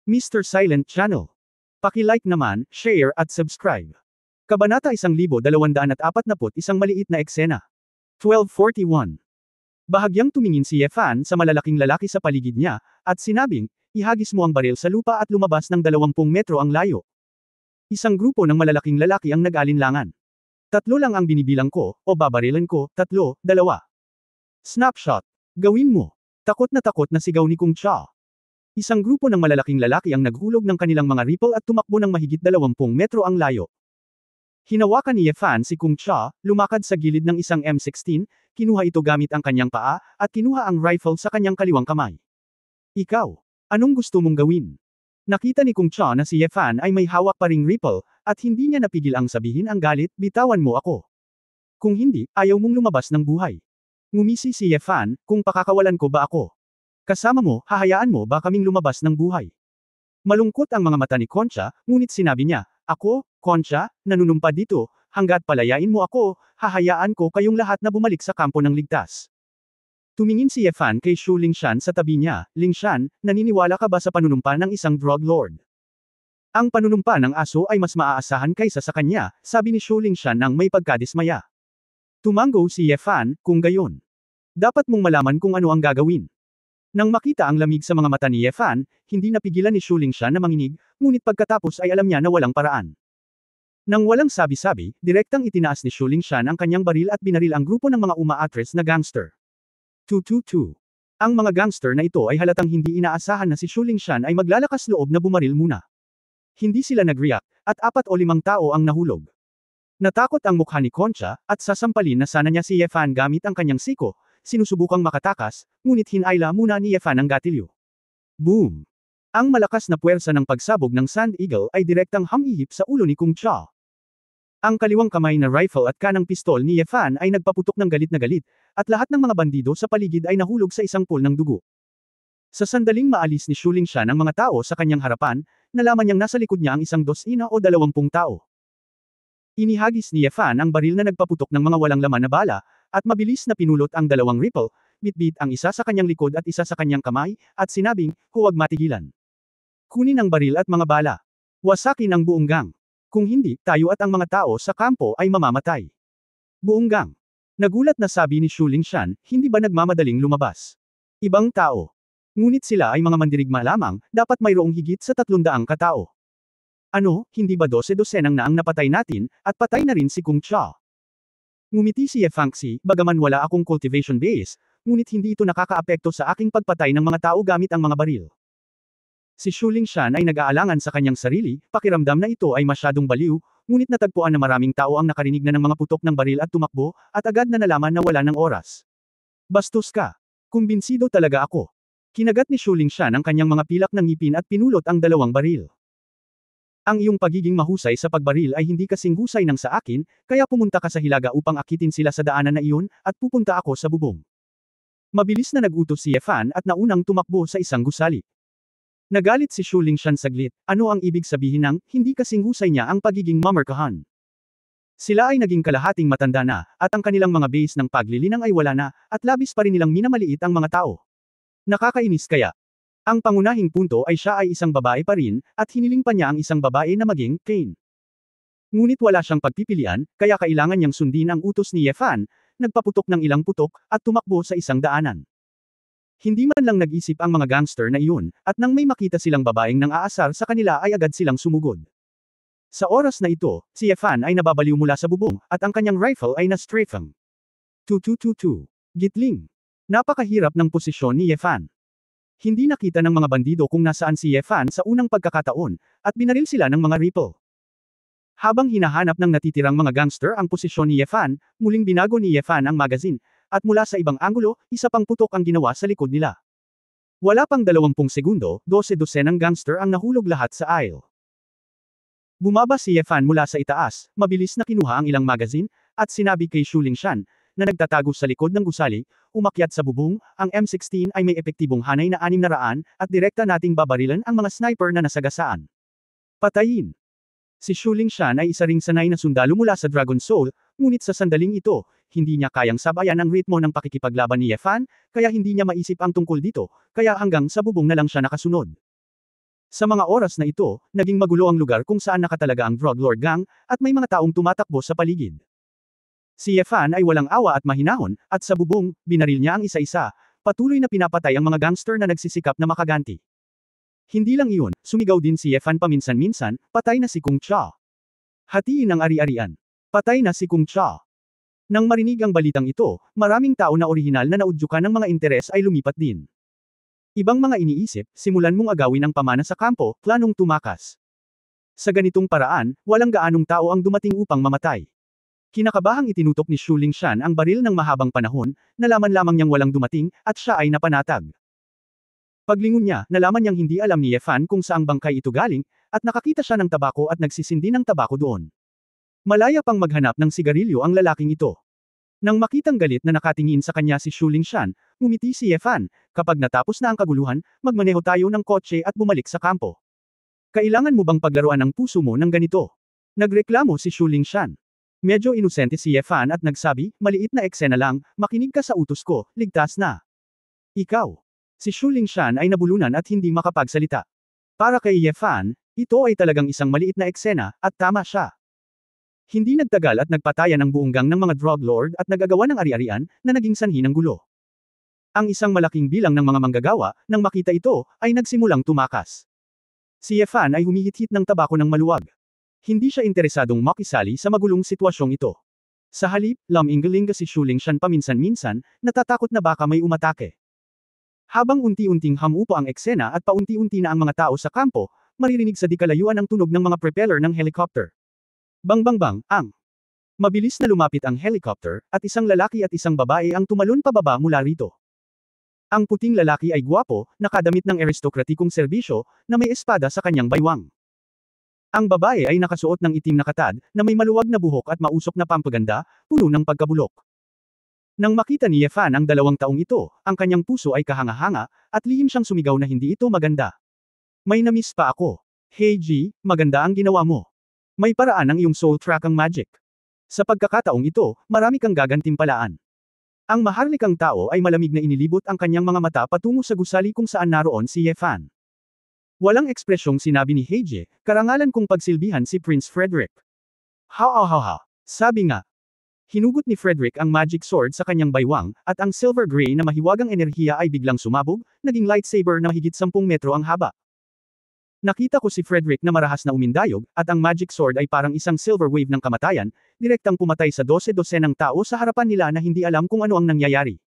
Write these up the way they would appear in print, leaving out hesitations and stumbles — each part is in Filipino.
Mr. Silent Channel. Paki-like naman, share at subscribe. Kabanata 1241 Maliit na eksena. 1241. Bahagyang tumingin si Yefan sa malalaking lalaki sa paligid niya, at sinabing, ihagis mo ang baril sa lupa at lumabas ng 20 metro ang layo. Isang grupo ng malalaking lalaki ang nag-alinlangan. 3 lang ang binibilang ko, o babarilan ko, 3, 2. Snapshot. Gawin mo. Takot na sigaw ni Kung Cha. Isang grupo ng malalaking lalaki ang naghulog ng kanilang mga rifle at tumakbo ng mahigit 20 metro ang layo. Hinawakan ni Yefan si Kung Cha, lumakad sa gilid ng isang M16, kinuha ito gamit ang kanyang paa, at kinuha ang rifle sa kanyang kaliwang kamay. Ikaw, anong gusto mong gawin? Nakita ni Kung Cha na si Yefan ay may hawak pa ring rifle, at hindi niya napigil ang sabihin ang galit, bitawan mo ako. Kung hindi, ayaw mong lumabas ng buhay. Ngumisi si Yefan, kung pakakawalan ko ba ako? Kasama mo, hahayaan mo ba kaming lumabas ng buhay? Malungkot ang mga mata ni Concha, ngunit sinabi niya, ako, Concha, nanunumpa dito, hanggat palayain mo ako, hahayaan ko kayong lahat na bumalik sa kampo ng ligtas. Tumingin si Yefan kay Shu Lingshan sa tabi niya, Lingshan, naniniwala ka ba sa panunumpa ng isang drug lord? Ang panunumpa ng aso ay mas maaasahan kaysa sa kanya, sabi ni Shu Lingshan nang may pagkadismaya. Tumango si Yefan, kung gayon. Dapat mong malaman kung ano ang gagawin. Nang makita ang lamig sa mga mata ni Yefan, hindi napigilan ni Shu Lingshan na manginig, ngunit pagkatapos ay alam niya na walang paraan. Nang walang sabi-sabi, direktang itinaas ni Shu Lingshan ang kanyang baril at binaril ang grupo ng mga umaatres na gangster. 222. Ang mga gangster na ito ay halatang hindi inaasahan na si Shu Lingshan ay maglalakas loob na bumaril muna. Hindi sila nag-react, at 4 o 5 tao ang nahulog. Natakot ang mukha ni Concha, at sasampalin na sana niya si Yefan gamit ang kanyang siko, sinusubukang makatakas, ngunit hinayla muna ni Yefan ang gatilyo. Boom! Ang malakas na puwersa ng pagsabog ng Sand Eagle ay direktang hamihip sa ulo ni Kung Cha. Ang kaliwang kamay na rifle at kanang pistol ni Yefan ay nagpaputok ng galit na galit, at lahat ng mga bandido sa paligid ay nahulog sa isang pool ng dugo. Sa sandaling maalis ni Shu Lingshan ang mga tao sa kanyang harapan, nalaman niyang nasa likod niya ang 12 o 20 tao. Inihagis ni Yefan ang baril na nagpaputok ng mga walang laman na bala, at mabilis na pinulot ang 2 rifle, bitbit ang isa sa kanyang likod at isa sa kanyang kamay, at sinabing, huwag matigilan. Kunin ang baril at mga bala. Wasakin ang buong gang. Kung hindi, tayo at ang mga tao sa kampo ay mamamatay. Buong gang. Nagulat na sabi ni Shu Lingshan, hindi ba nagmamadaling lumabas? Ibang tao. Ngunit sila ay mga mandirigma lamang, dapat mayroong higit sa 300 katao. Ano, hindi ba 12-dosenang na ang napatay natin, at patay na rin si Kung Cha? Ngumiti si Yefangxi, bagaman wala akong cultivation base, ngunit hindi ito nakakaapekto sa aking pagpatay ng mga tao gamit ang mga baril. Si Shu Lingshan ay nag-aalangan sa kanyang sarili, pakiramdam na ito ay masyadong baliw, ngunit natagpuan na maraming tao ang nakarinig na ng mga putok ng baril at tumakbo, at agad na nalaman na wala ng oras. Bastos ka. Kumbinsido talaga ako. Kinagat ni Shu Lingshan ang kanyang mga pilak ng ngipin at pinulot ang 2 baril. Ang iyong pagiging mahusay sa pagbaril ay hindi kasing husay ng sa akin, kaya pumunta ka sa Hilaga upang akitin sila sa daanan na iyon, at pupunta ako sa bubong. Mabilis na nag-utos si Yefan at naunang tumakbo sa isang gusali. Nagalit si Shu Lingshan saglit, ano ang ibig sabihin ng, hindi kasing husay niya ang pagiging mamarkahan. Sila ay naging kalahating matanda na, at ang kanilang mga base ng paglilinang ay wala na, at labis pa rin nilang minamaliit ang mga tao. Nakakainis kaya. Ang pangunahing punto ay siya ay isang babae pa rin, at hiniling pa niya ang isang babae na maging Kane. Ngunit wala siyang pagpipilian, kaya kailangan niyang sundin ang utos ni Yefan, nagpaputok ng ilang putok, at tumakbo sa isang daanan. Hindi man lang nag-isip ang mga gangster na iyon, at nang may makita silang babaeng nang aasar sa kanila ay agad silang sumugod. Sa oras na ito, si Yefan ay nababaliw mula sa bubong, at ang kanyang rifle ay na-strafing. 2222. Gitling. Napakahirap ng posisyon ni Yefan. Hindi nakita ng mga bandido kung nasaan si Yefan sa unang pagkakataon, at binaril sila ng mga rifle. Habang hinahanap ng natitirang mga gangster ang posisyon ni Yefan, muling binago ni Yefan ang magazine, at mula sa ibang anggulo, isa pang putok ang ginawa sa likod nila. Wala pang 20 segundo, 12-dosenang gangster ang nahulog lahat sa aisle. Bumaba si Yefan mula sa itaas, mabilis na kinuha ang ilang magazine, at sinabi kay Shu Lingshan, na nagtatago sa likod ng gusali, umakyat sa bubong, ang M16 ay may epektibong hanay na 600, at direkta nating babarilan ang mga sniper na nasagasaan. Patayin! Si Shu Lingshan ay isa ring sanay na sundalo mula sa Dragon Soul, ngunit sa sandaling ito, hindi niya kayang sabayan ang ritmo ng pakikipaglaban ni Yefan, kaya hindi niya maisip ang tungkol dito, kaya hanggang sa bubong na lang siya nakasunod. Sa mga oras na ito, naging magulo ang lugar kung saan nakatalaga ang drug lord gang, at may mga taong tumatakbo sa paligid. Si Yefan ay walang awa at mahinahon, at sa bubong, binaril niya ang isa-isa, patuloy na pinapatay ang mga gangster na nagsisikap na makaganti. Hindi lang iyon, sumigaw din si Yefan paminsan-minsan, patay na si Kung Cha. Hatiin ang ari-arian. Patay na si Kung Cha. Nang marinig ang balitang ito, maraming tao na orihinal na naudyukan ng mga interes ay lumipat din. Ibang mga iniisip, simulan mong agawin ang pamana sa kampo, planong tumakas. Sa ganitong paraan, walang gaanong tao ang dumating upang mamatay. Kinakabahang itinutok ni Shu Lingshan ang baril ng mahabang panahon, nalaman lamang niyang walang dumating, at siya ay napanatag. Paglingon niya, nalaman niyang hindi alam ni Yefan kung saang bangkay ito galing, at nakakita siya ng tabako at nagsisindi ng tabako doon. Malaya pang maghanap ng sigarilyo ang lalaking ito. Nang makitang galit na nakatingin sa kanya si Shu Lingshan, ngumiti si Yefan, kapag natapos na ang kaguluhan, magmaneho tayo ng kotse at bumalik sa kampo. Kailangan mo bang paglaruan ang puso mo ng ganito? Nagreklamo si Shu Lingshan. Medyo inosente si Yefan at nagsabi, maliit na eksena lang, makinig ka sa utos ko, ligtas na. Ikaw. Si Shu Lingshan ay nabulunan at hindi makapagsalita. Para kay Yefan, ito ay talagang isang maliit na eksena, at tama siya. Hindi nagtagal at nagpatayan ang buong gang ng mga drug lord at nagagawa ng ari-arian, na naging sanhi ng gulo. Ang isang malaking bilang ng mga manggagawa, nang makita ito, ay nagsimulang tumakas. Si Yefan ay humihit-hit ng tabako ng maluwag. Hindi siya interesadong makisali sa magulong sitwasyong ito. Sa halip, laminggaling si Shu Lingshan paminsan-minsan, natatakot na baka may umatake. Habang unti-unting hamupo ang eksena at paunti-unti na ang mga tao sa kampo, maririnig sa di kalayuan ang tunog ng mga propeller ng helicopter. Bang bang bang, ang mabilis na lumapit ang helicopter, at isang lalaki at isang babae ang tumalon pababa mula rito. Ang puting lalaki ay gwapo, nakadamit ng aristokratikong serbisyo, na may espada sa kanyang baywang. Ang babae ay nakasuot ng itim na katad, na may maluwag na buhok at mausok na pampaganda, puno ng pagkabulok. Nang makita ni Yefan ang 2 taong ito, ang kanyang puso ay kahanga-hanga, at lihim siyang sumigaw na hindi ito maganda. May namiss pa ako. Hey G, maganda ang ginawa mo. May paraan ang iyong soul track ang magic. Sa pagkakataong ito, marami kang gagantimpalaan. Ang maharlikang tao ay malamig na inilibot ang kanyang mga mata patungo sa gusali kung saan naroon si Yefan. Walang ekspresyong sinabi ni Heije, karangalan kong pagsilbihan si Prince Frederick. Ha. Sabi nga. Hinugot ni Frederick ang magic sword sa kanyang baywang, at ang silver gray na mahiwagang enerhiya ay biglang sumabog, naging lightsaber na higit 10 metro ang haba. Nakita ko si Frederick na marahas na umindayog, at ang magic sword ay parang isang silver wave ng kamatayan, direktang pumatay sa 12-12 ng tao sa harapan nila na hindi alam kung ano ang nangyayari.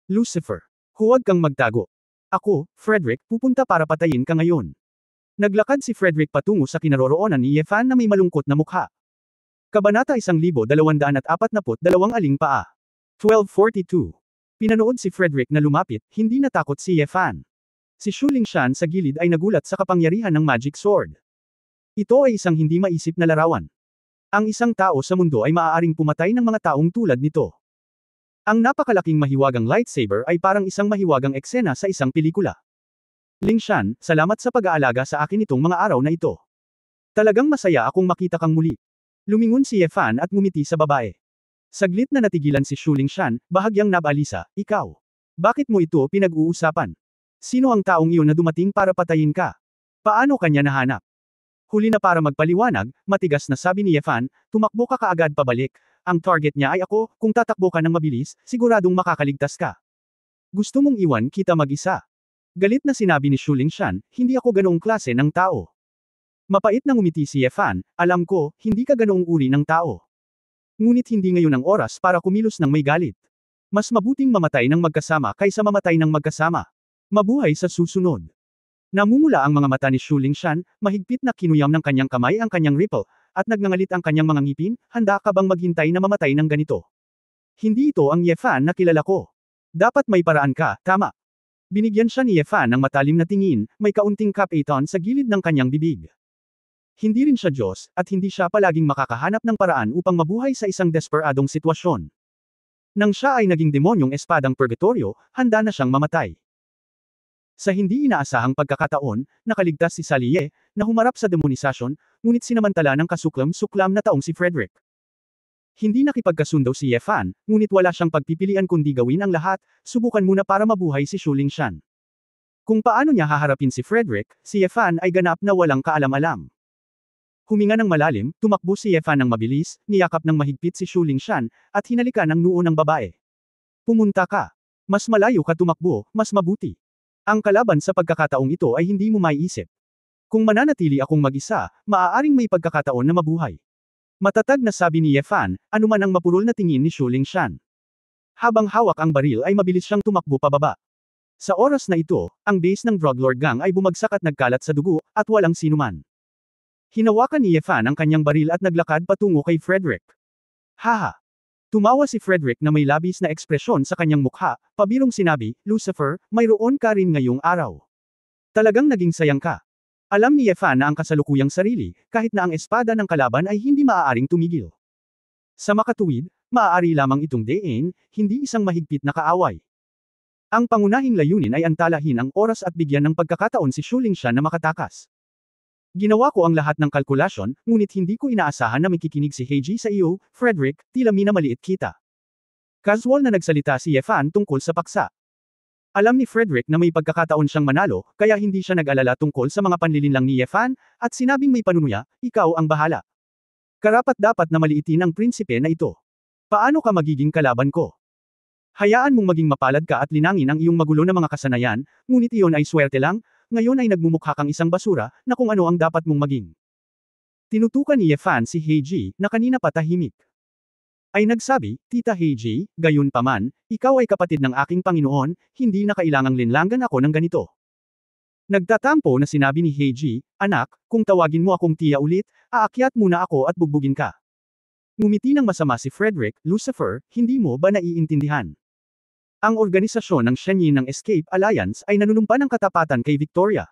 Lucifer. Huwag kang magtago. Ako, Frederick, pupunta para patayin ka ngayon. Naglakad si Frederick patungo sa kinaroroonan ni Yefan na may malungkot na mukha. Kabanata 1242 Aling Paa. 1242. Pinanood si Frederick na lumapit, hindi natakot si Yefan. Si Shu Lingshan sa gilid ay nagulat sa kapangyarihan ng magic sword. Ito ay isang hindi maisip na larawan. Ang isang tao sa mundo ay maaaring pumatay ng mga taong tulad nito. Ang napakalaking mahiwagang lightsaber ay parang isang mahiwagang eksena sa isang pelikula. Lingshan, salamat sa pag-aalaga sa akin itong mga araw na ito. Talagang masaya akong makita kang muli. Lumingon si Yefan at ngumiti sa babae. Saglit na natigilan si Shu Lingshan, bahagyang nabalisa, ikaw. Bakit mo ito pinag-uusapan? Sino ang taong iyon na dumating para patayin ka? Paano kanya nahanap? Huli na para magpaliwanag, matigas na sabi ni Yefan, tumakbo ka kaagad pabalik. Ang target niya ay ako, kung tatakbo ka ng mabilis, siguradong makakaligtas ka. Gusto mong iwan kita mag-isa. Galit na sinabi ni Shu Lingshan, hindi ako ganoong klase ng tao. Mapait na ngumiti si Yefan, alam ko, hindi ka ganoong uri ng tao. Ngunit hindi ngayon ang oras para kumilos ng may galit. Mas mabuting mamatay ng magkasama kaysa mamatay ng magkasama. Mabuhay sa susunod. Namumula ang mga mata ni Shu Lingshan, mahigpit na kinuyam ng kanyang kamay ang kanyang ripple, at nagngangalit ang kanyang mga ngipin, handa ka bang maghintay na mamatay ng ganito? Hindi ito ang Yefan na kilala ko. Dapat may paraan ka, tama. Binigyan siya ni Yefan ng matalim na tingin, may kaunting kapiton sa gilid ng kanyang bibig. Hindi rin siya Diyos, at hindi siya palaging makakahanap ng paraan upang mabuhay sa isang desperadong sitwasyon. Nang siya ay naging demonyong espadang purgatorio, handa na siyang mamatay. Sa hindi inaasahang pagkakataon, nakaligtas si Salie, na humarap sa demonisasyon, ngunit sinamantala ng kasuklam-suklam na taong si Frederick. Hindi nakipagkasundo si Yefan, ngunit wala siyang pagpipilian kundi gawin ang lahat, subukan muna para mabuhay si Shu Lingshan. Kung paano niya haharapin si Frederick, si Yefan ay ganap na walang kaalam-alam. Huminga ng malalim, tumakbo si Yefan ng mabilis, niyakap ng mahigpit si Shu Lingshan, at hinalikan ang noo ng babae. Pumunta ka. Mas malayo ka tumakbo, mas mabuti. Ang kalaban sa pagkakataong ito ay hindi mo maiisip. Kung mananatili akong mag-isa, maaaring may pagkakataon na mabuhay. Matatag na sabi ni Yefan, anuman ang mapurol na tingin ni Shu Lingshan. Habang hawak ang baril ay mabilis siyang tumakbo pababa. Sa oras na ito, ang base ng Drug Lord Gang ay bumagsak at nagkalat sa dugo, at walang sinuman. Hinawakan ni Yefan ang kanyang baril at naglakad patungo kay Frederick. Haha! Tumawa si Frederick na may labis na ekspresyon sa kanyang mukha, pabirong sinabi, Lucifer, mayroon ka rin ngayong araw. Talagang naging sayang ka. Alam ni Yefan na ang kasalukuyang sarili, kahit na ang espada ng kalaban ay hindi maaaring tumigil. Sa makatuwid, maaari lamang itong dein, hindi isang mahigpit na kaaway. Ang pangunahing layunin ay antalahin ang oras at bigyan ng pagkakataon si Shu Lingshan na makatakas. Ginawa ko ang lahat ng kalkulasyon, ngunit hindi ko inaasahan na makikinig si Heiji sa iyo, Frederick, tila minamaliit kita. Casual na nagsalita si Yefan tungkol sa paksa. Alam ni Frederick na may pagkakataon siyang manalo, kaya hindi siya nag-alala tungkol sa mga panlilinlang ni Yefan, at sinabing may panunuya, ikaw ang bahala. Karapat-dapat na maliitin ang prinsipe na ito. Paano ka magiging kalaban ko? Hayaan mong maging mapalad ka at linangin ang iyong magulo na mga kasanayan, ngunit iyon ay swerte lang, ngayon ay nagmumukha kang isang basura, na kung ano ang dapat mong maging. Tinutukan ni Yefan si Heiji, na kanina pa tahimik. Ay nagsabi, Tita Heiji, gayon paman, ikaw ay kapatid ng aking Panginoon, hindi na kailangang linlangan ako ng ganito. Nagtatampo na sinabi ni Heiji, anak, kung tawagin mo akong tiya ulit, aakyat muna ako at bugbugin ka. Ngumiti ng masama si Frederick, Lucifer, hindi mo ba naiintindihan? Ang organisasyon ng Shenyin ng Escape Alliance ay nanunumpa ng katapatan kay Victoria.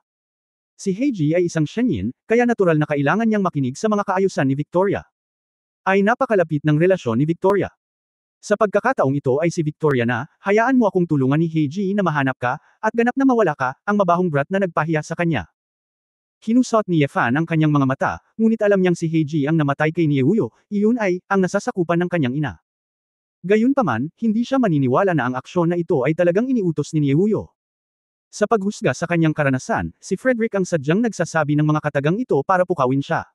Si Heiji ay isang Shenyin, kaya natural na kailangan niyang makinig sa mga kaayusan ni Victoria. Ay napakalapit ng relasyon ni Victoria. Sa pagkakataong ito ay si Victoria na, hayaan mo akong tulungan ni Heiji na mahanap ka, at ganap na mawala ka, ang mabahong brat na nagpahiya sa kanya. Hinusot ni Yefan ang kanyang mga mata, ngunit alam niyang si Heiji ang namatay kay Niewuyo, iyon ay, ang nasasakupan ng kanyang ina. Gayunpaman, hindi siya maniniwala na ang aksyon na ito ay talagang iniutos ni Niewuyo. Sa paghusga sa kanyang karanasan, si Frederick ang sadyang nagsasabi ng mga katagang ito para pukawin siya.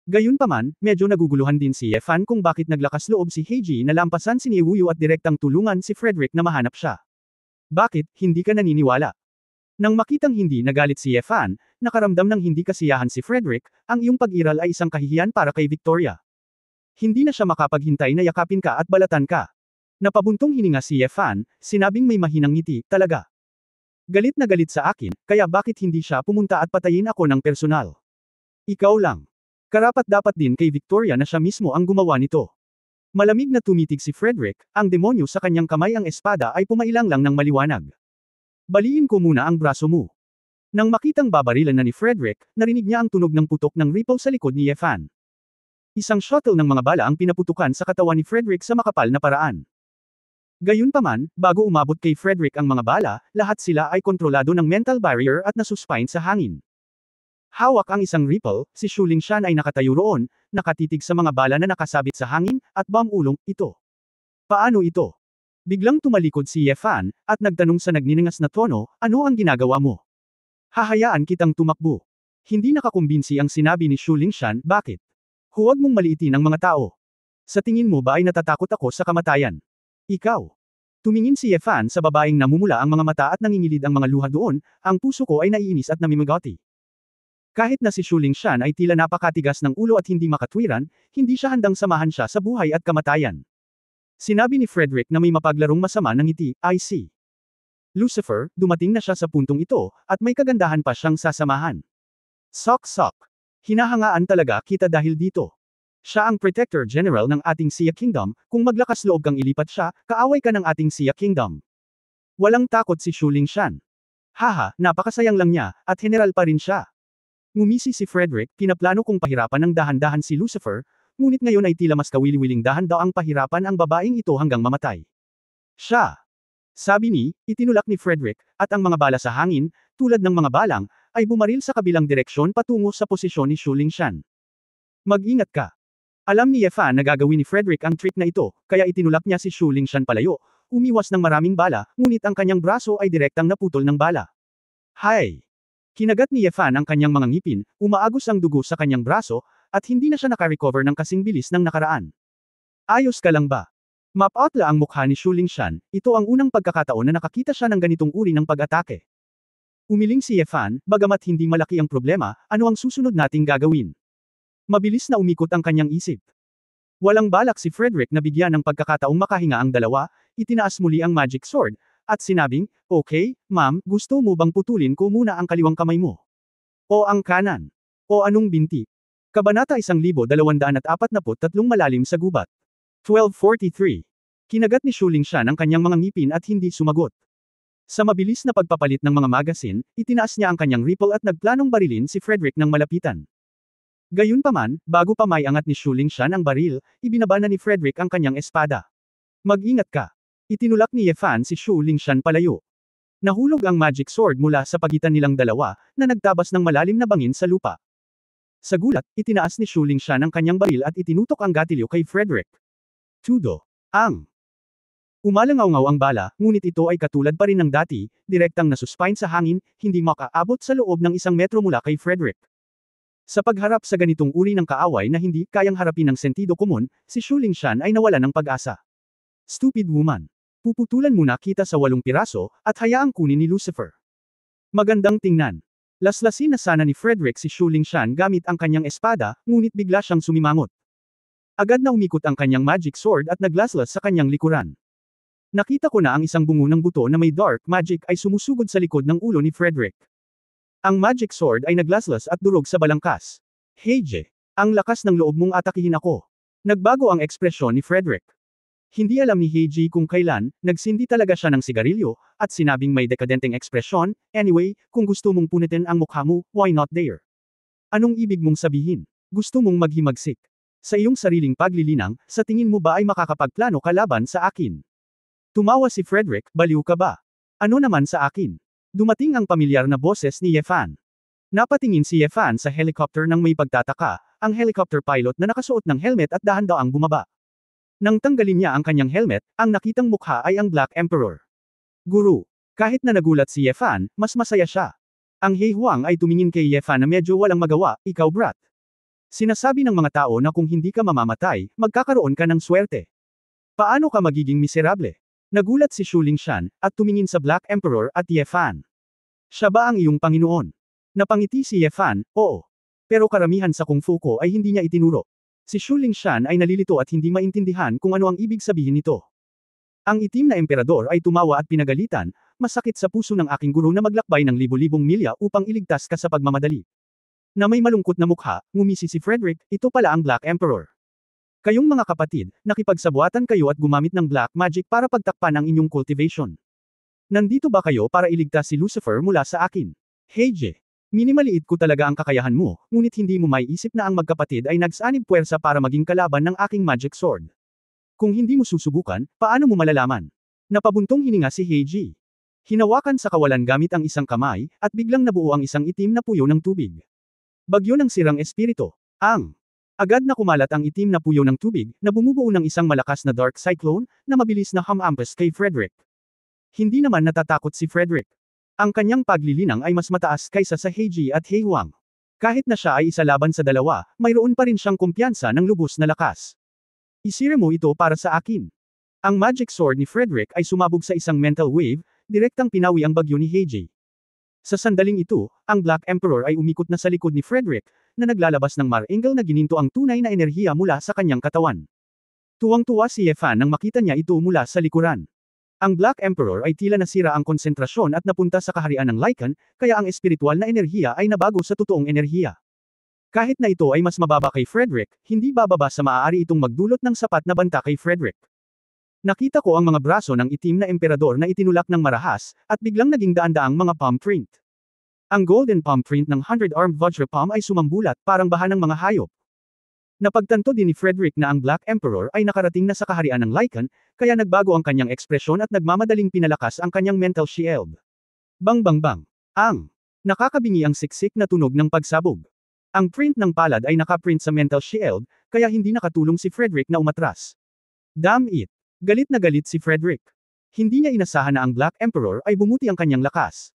Gayunpaman, medyo naguguluhan din si Yefan kung bakit naglakas loob si Heiji na lampasan si Niewuyo at direktang tulungan si Frederick na mahanap siya. Bakit, hindi ka naniniwala? Nang makitang hindi nagalit si Yefan, nakaramdam ng hindi kasiyahan si Frederick, ang iyong pag-iral ay isang kahihiyan para kay Victoria. Hindi na siya makapaghintay na yakapin ka at balatan ka. Napabuntong hininga si Yefan, sinabing may mahinang ngiti, talaga. Galit na galit sa akin, kaya bakit hindi siya pumunta at patayin ako ng personal? Ikaw lang. Karapat-dapat din kay Victoria na siya mismo ang gumawa nito. Malamig na tumitig si Frederick, ang demonyo sa kanyang kamay ang espada ay pumailang lang ng maliwanag. Baliin ko muna ang braso mo. Nang makitang babarilan na ni Frederick, narinig niya ang tunog ng putok ng rifle sa likod ni Yefan. Isang shuttle ng mga bala ang pinaputukan sa katawan ni Frederick sa makapal na paraan. Gayunpaman, bago umabot kay Frederick ang mga bala, lahat sila ay kontrolado ng mental barrier at nasuspine sa hangin. Hawak ang isang rifle, si Shu Lingshan ay nakatayo roon, nakatitig sa mga bala na nakasabit sa hangin, at ulong, ito. Paano ito? Biglang tumalikod si Yefan, at nagtanong sa nagniningas na tono, ano ang ginagawa mo? Hahayaan kitang tumakbo. Hindi nakakumbinsi ang sinabi ni Shu Lingshan, bakit? Huwag mong maliitin ang mga tao. Sa tingin mo ba ay natatakot ako sa kamatayan? Ikaw. Tumingin si Yefan sa babaeng namumula ang mga mata at nangingilid ang mga luha doon, ang puso ko ay naiinis at namimigati. Kahit na si Shu Lingshan ay tila napakatigas ng ulo at hindi makatwiran, hindi siya handang samahan siya sa buhay at kamatayan. Sinabi ni Frederick na may mapaglarong masama ng ngiti, I see. Lucifer, dumating na siya sa puntong ito, at may kagandahan pa siyang sasamahan. Sok-sok. Hinahangaan talaga kita dahil dito. Siya ang Protector General ng ating Xia Kingdom, kung maglakas loob kang ilipat siya, kaaway ka ng ating Xia Kingdom. Walang takot si Shu Lingshan. Haha, napakasayang lang niya, at general pa rin siya. Ngumisi si Frederick, pinaplano kong pahirapan ng dahan-dahan si Lucifer, ngunit ngayon ay tila mas kawili-wiling dahan daw ang pahirapan ang babaeng ito hanggang mamatay. Siya. Sabi ni, itinulak ni Frederick, at ang mga bala sa hangin, tulad ng mga balang, ay bumaril sa kabilang direksyon patungo sa posisyon ni Shu Lingshan. Mag-ingat ka. Alam ni Yefan na gagawin ni Frederick ang trick na ito, kaya itinulak niya si Shu Lingshan palayo, umiwas ng maraming bala, ngunit ang kanyang braso ay direktang naputol ng bala. Hay! Kinagat ni Yefan ang kanyang mga ngipin, umaagos ang dugo sa kanyang braso, at hindi na siya nakarecover ng kasing bilis ng nakaraan. Ayos ka lang ba? Mapatla ang mukha ni Shu Lingshan, ito ang unang pagkakataon na nakakita siya ng ganitong uri ng pag-atake. Umiling si Yefan, bagamat hindi malaki ang problema, ano ang susunod nating gagawin? Mabilis na umikot ang kanyang isip. Walang balak si Frederick na bigyan ng pagkakataong makahinga ang dalawa, itinaas muli ang magic sword, at sinabing, "Okay, ma'am, gusto mo bang putulin ko muna ang kaliwang kamay mo? O ang kanan? O anong binti?" Kabanata 1243 Malalim sa gubat. 1243. Kinagat ni Shu Lingshan ang kanyang mga ngipin at hindi sumagot. Sa mabilis na pagpapalit ng mga magasin, itinaas niya ang kanyang rifle at nagplanong barilin si Frederick ng malapitan. Gayunpaman, bago pa maiangat ni Shu Lingshan ang baril, ibinaba na ni Frederick ang kanyang espada. "Mag-ingat ka." Itinulak ni Yefan si Shu Lingshan palayo. Nahulog ang magic sword mula sa pagitan nilang dalawa, na nagtabas ng malalim na bangin sa lupa. Sa gulat, itinaas ni Shu Lingshan ang kanyang baril at itinutok ang gatilyo kay Frederick. Tudo. Ang. Umalangaw-ngaw ang bala, ngunit ito ay katulad pa rin ng dati, direktang nasuspine sa hangin, hindi makaabot sa loob ng 1 metro mula kay Frederick. Sa pagharap sa ganitong uri ng kaaway na hindi kayang harapin ng sentido komun, si Shu Lingshan ay nawala ng pag-asa. "Stupid woman. Puputulan muna kita sa 8 piraso, at hayaang kunin ni Lucifer." Magandang tingnan. Laslasin na sana ni Frederick si Shu Lingshan gamit ang kanyang espada, ngunit bigla siyang sumimangot. Agad na umikot ang kanyang magic sword at naglaslas sa kanyang likuran. Nakita ko na ang isang bungo ng buto na may dark magic ay sumusugod sa likod ng ulo ni Frederick. Ang magic sword ay naglaslas at durog sa balangkas. "Heije! Ang lakas ng loob mong atakihin ako." Nagbago ang ekspresyon ni Frederick. Hindi alam ni Heiji kung kailan, nagsindi talaga siya ng sigarilyo, at sinabing may dekadenteng ekspresyon, "Anyway, kung gusto mong punitin ang mukha mo, why not there? Anong ibig mong sabihin? Gusto mong maghimagsik? Sa iyong sariling paglilinang, sa tingin mo ba ay makakapagplano ka laban sa akin?" Tumawa si Frederick, "Baliw ka ba? Ano naman sa akin?" Dumating ang pamilyar na boses ni Yefan. Napatingin si Yefan sa helicopter nang may pagtataka, ang helicopter pilot na nakasuot ng helmet at dahan-daang bumaba. Nang tanggalin niya ang kanyang helmet, ang nakitang mukha ay ang Black Emperor. "Guru." Kahit na nagulat si Yefan, mas masaya siya. Ang He Huang ay tumingin kay Yefan na medyo walang magawa, "Ikaw brat. Sinasabi ng mga tao na kung hindi ka mamamatay, magkakaroon ka ng swerte. Paano ka magiging miserable?" Nagulat si Shu Lingshan, at tumingin sa Black Emperor at Yefan. "Siya ba ang iyong Panginoon?" Napangiti si Yefan, "Oo. Pero karamihan sa kung fu ko ay hindi niya itinuro." Si Shu Lingshan ay nalilito at hindi maintindihan kung ano ang ibig sabihin nito. Ang itim na emperador ay tumawa at pinagalitan, "Masakit sa puso ng aking guru na maglakbay ng libo-libong milya upang iligtas ka sa pagmamadali." Na may malungkot na mukha, ngumisi si Frederick, "Ito pala ang Black Emperor. Kayong mga kapatid, nakipagsabuatan kayo at gumamit ng black magic para pagtakpan ang inyong cultivation. Nandito ba kayo para iligtas si Lucifer mula sa akin? Heije. Minimaliit ko talaga ang kakayahan mo, ngunit hindi mo maiisip na ang magkapatid ay nagsanib puwersa para maging kalaban ng aking magic sword. Kung hindi mo susubukan, paano mo malalaman?" Napabuntong hininga si Heiji. Hinawakan sa kawalan gamit ang isang kamay, at biglang nabuo ang isang itim na puyo ng tubig. Bagyo ng sirang espiritu. Ang. Agad na kumalat ang itim na puyo ng tubig, na bumubuo ng isang malakas na dark cyclone, na mabilis na hamampas kay Frederick. Hindi naman natatakot si Frederick. Ang kanyang paglilinang ay mas mataas kaysa sa Heiji at He Huang. Kahit na siya ay isa laban sa dalawa, mayroon pa rin siyang kumpiyansa ng lubos na lakas. "Isira mo ito para sa akin." Ang magic sword ni Frederick ay sumabog sa isang mental wave, direktang pinawi ang bagyo ni Heiji. Sa sandaling ito, ang Black Emperor ay umikot na sa likod ni Frederick, na naglalabas ng marangal na gininto ang tunay na enerhiya mula sa kanyang katawan. Tuwang-tuwa si Yefan nang makita niya ito mula sa likuran. Ang Black Emperor ay tila nasira ang konsentrasyon at napunta sa kaharian ng Lycan, kaya ang espiritual na enerhiya ay nabago sa totoong enerhiya. Kahit na ito ay mas mababa kay Frederick, hindi bababa sa maaari itong magdulot ng sapat na banta kay Frederick. Nakita ko ang mga braso ng itim na emperador na itinulak ng marahas, at biglang naging daan-daang mga palm print. Ang golden palm print ng 100-armed Vajra palm ay sumambulat, parang baha ng mga hayop. Napagtanto din ni Frederick na ang Black Emperor ay nakarating na sa kaharian ng Lycan, kaya nagbago ang kanyang ekspresyon at nagmamadaling pinalakas ang kanyang mental shield. Bang bang bang. Ang. Nakakabingi ang siksik na tunog ng pagsabog. Ang print ng palad ay nakaprint sa mental shield, kaya hindi nakatulong si Frederick na umatras. Damn it. Galit na galit si Frederick. Hindi niya inasahan na ang Black Emperor ay bumuti ang kanyang lakas.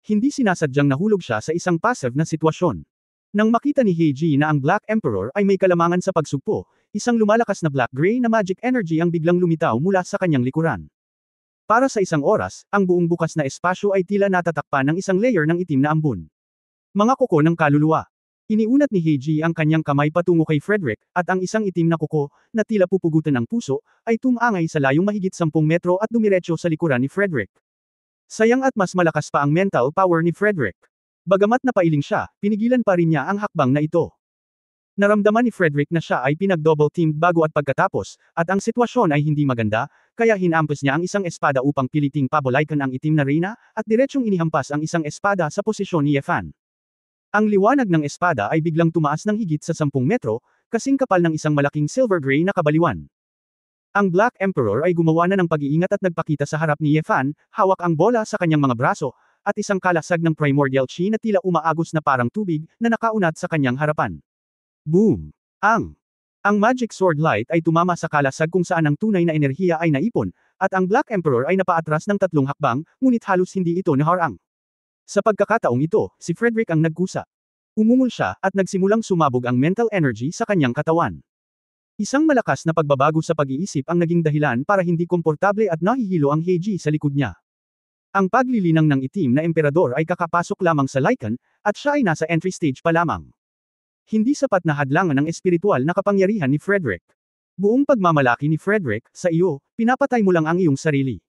Hindi sinasadyang nahulog siya sa isang passive na sitwasyon. Nang makita ni Heiji na ang Black Emperor ay may kalamangan sa pagsugpo, isang lumalakas na black-gray na magic energy ang biglang lumitaw mula sa kanyang likuran. Para sa isang oras, ang buong bukas na espasyo ay tila natatakpan ng isang layer ng itim na ambon. Mga kuko ng kaluluwa. Iniunat ni Heiji ang kanyang kamay patungo kay Frederick, at ang isang itim na kuko, na tila pupugutan ng puso, ay tumangay sa layong mahigit 10 metro at dumiretso sa likuran ni Frederick. Sayang at mas malakas pa ang mental power ni Frederick. Bagamat napailing siya, pinigilan pa rin niya ang hakbang na ito. Naramdaman ni Frederick na siya ay pinag-double-teamed bago at pagkatapos, at ang sitwasyon ay hindi maganda, kaya hinampas niya ang isang espada upang piliting pabalikan ang itim na reyna, at diretsyong inihampas ang isang espada sa posisyon ni Yefan. Ang liwanag ng espada ay biglang tumaas ng higit sa 10 metro, kasing kapal ng isang malaking silver-gray na kabaliwan. Ang Black Emperor ay gumawa na ng pag-iingat at nagpakita sa harap ni Yefan, hawak ang bola sa kanyang mga braso, at isang kalasag ng primordial chi na tila umaagos na parang tubig, na nakaunat sa kanyang harapan. Boom! Ang magic sword light ay tumama sa kalasag kung saan ang tunay na enerhiya ay naipon, at ang Black Emperor ay napaatras ng 3 hakbang, ngunit halos hindi ito naharang. Sa pagkakataong ito, si Frederick ang nagkusa. Umungol siya, at nagsimulang sumabog ang mental energy sa kanyang katawan. Isang malakas na pagbabago sa pag-iisip ang naging dahilan para hindi komportable at nahihilo ang Heiji sa likod niya. Ang paglilinang ng itim na emperador ay kakapasok lamang sa Lycan, at siya ay nasa entry stage pa lamang. Hindi sapat na hadlangan ng espiritual na kapangyarihan ni Frederick. Buong pagmamalaki ni Frederick, sa iyo, pinapatay mo lang ang iyong sarili.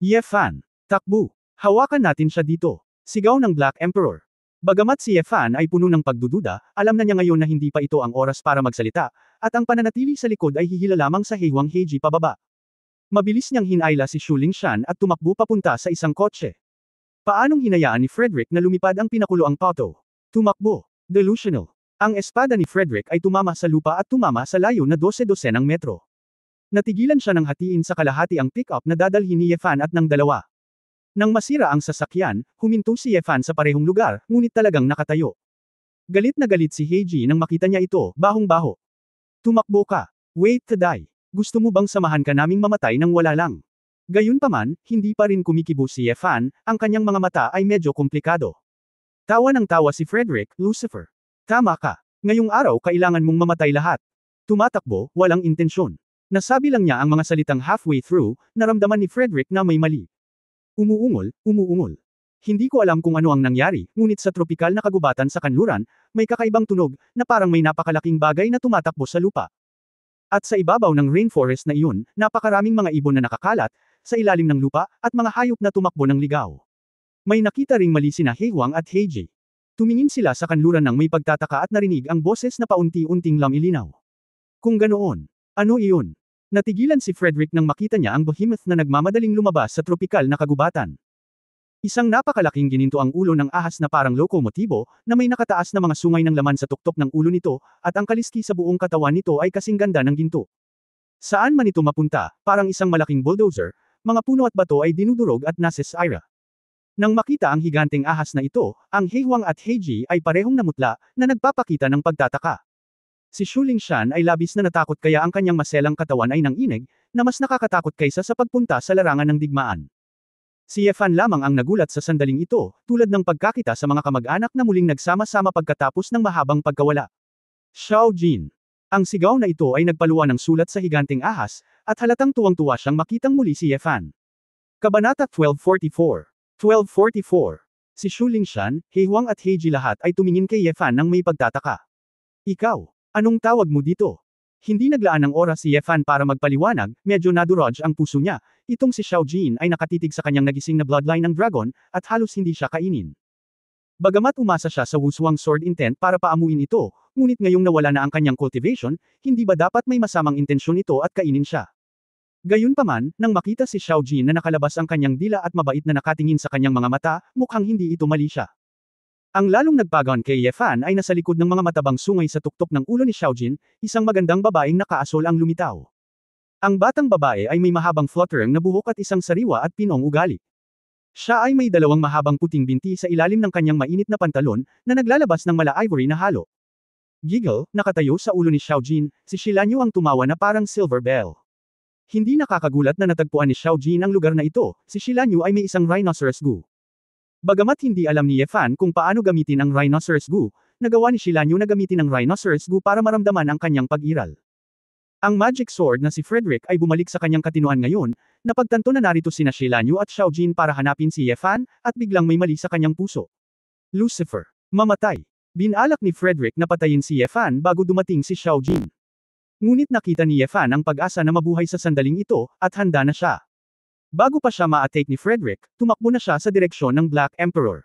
Yefan, takbo! Hawakan natin siya dito. Sigaw ng Black Emperor. Bagamat si Yefan ay puno ng pagdududa, alam na niya ngayon na hindi pa ito ang oras para magsalita, at ang pananatili sa likod ay hihila lamang sa Heiwang Heiji pababa. Mabilis niyang hinayla si Shu Lingshan at tumakbo papunta sa isang kotse. Paanong hinayaan ni Frederick na lumipad ang pinakuloang pato? Tumakbo. Delusional. Ang espada ni Frederick ay tumama sa lupa at tumama sa layo na 12-12 ng metro. Natigilan siya ng hatiin sa kalahati ang pick-up na dadalhin ni Yefan at ng dalawa. Nang masira ang sasakyan, huminto si Yefan sa parehong lugar, ngunit talagang nakatayo. Galit na galit si Heiji nang makita niya ito, bahong-baho. Tumakbo ka. Wait to die. Gusto mo bang samahan ka naming mamatay nang wala lang? Gayunpaman, hindi pa rin kumikibo si Yefan, ang kanyang mga mata ay medyo komplikado. Tawa ng tawa si Frederick, Lucifer. Tama ka. Ngayong araw kailangan mong mamatay lahat. Tumatakbo, walang intensyon. Nasabi lang niya ang mga salitang halfway through, naramdaman ni Frederick na may mali. Umuungol. Hindi ko alam kung ano ang nangyari, ngunit sa tropikal na kagubatan sa kanluran, may kakaibang tunog, na parang may napakalaking bagay na tumatakbo sa lupa. At sa ibabaw ng rainforest na iyon, napakaraming mga ibon na nakakalat, sa ilalim ng lupa, at mga hayop na tumakbo ng ligaw. May nakita ring mali sina Heiwang at Heiji. Tumingin sila sa kanluran nang may pagtataka at narinig ang boses na paunti-unting lumilinaw. Kung ganoon, ano iyon? Natigilan si Frederick nang makita niya ang behemoth na nagmamadaling lumabas sa tropikal na kagubatan. Isang napakalaking gininto ang ulo ng ahas na parang lokomotibo, na may nakataas na mga sungay ng laman sa tuktok ng ulo nito, at ang kaliski sa buong katawan nito ay kasing ganda ng ginto. Saan man ito mapunta, parang isang malaking bulldozer, mga puno at bato ay dinudurog at nasisira. Nang makita ang higanteng ahas na ito, ang Heiwang at Heiji ay parehong namutla, na nagpapakita ng pagtataka. Si Shu Lingshan ay labis na natakot kaya ang kanyang maselang katawan ay nanginig, na mas nakakatakot kaysa sa pagpunta sa larangan ng digmaan. Si Yefan lamang ang nagulat sa sandaling ito, tulad ng pagkakita sa mga kamag-anak na muling nagsama-sama pagkatapos ng mahabang pagkawala. Xiao Jin. Ang sigaw na ito ay nagpaluwa ng sulat sa higanteng ahas, at halatang tuwang-tuwa siyang makitang muli si Yefan. Kabanata 1244. 1244. Si Shu Lingshan, Heiwang at Heiji lahat ay tumingin kay Yefan nang may pagtataka. Ikaw, anong tawag mo dito? Hindi naglaan ng oras si Yefan para magpaliwanag, medyo nadurog ang puso niya, itong si Xiao Jin ay nakatitig sa kanyang nagising na bloodline ng dragon, at halos hindi siya kainin. Bagamat umasa siya sa wuswang sword intent para paamuin ito, ngunit ngayong nawala na ang kanyang cultivation, hindi ba dapat may masamang intensyon ito at kainin siya? Gayunpaman, nang makita si Xiao Jin na nakalabas ang kanyang dila at mabait na nakatingin sa kanyang mga mata, mukhang hindi ito mali siya. Ang lalong nagpagaan kay Yefan ay nasa likod ng mga matabang sungay sa tuktok ng ulo ni Xiao Jin, isang magandang babaeng nakaasol ang lumitaw. Ang batang babae ay may mahabang fluttering na buhok at isang sariwa at pinong ugali. Siya ay may dalawang mahabang puting binti sa ilalim ng kanyang mainit na pantalon, na naglalabas ng mala-ivory na halo. Giggle, nakatayo sa ulo ni Xiao Jin, si Shilanyu ang tumawa na parang silver bell. Hindi nakakagulat na natagpuan ni Xiao Jin ang lugar na ito, si Shilanyu ay may isang rhinoceros gu. Bagamat hindi alam ni Yefan kung paano gamitin ang Rhinoceros Gu, nagawa ni Shilanyo na gamitin ang Rhinoceros Gu para maramdaman ang kanyang pag-iral. Ang magic sword na si Frederick ay bumalik sa kanyang katinuan ngayon, napagtanto na narito sina Shilanyo at Xiaojin para hanapin si Yefan, at biglang may mali sa kanyang puso. Lucifer. Mamatay. Binalak ni Frederick na patayin si Yefan bago dumating si Xiaojin. Ngunit nakita ni Yefan ang pag-asa na mabuhay sa sandaling ito, at handa na siya. Bago pa siya ma-attack ni Frederick, tumakbo na siya sa direksyon ng Black Emperor.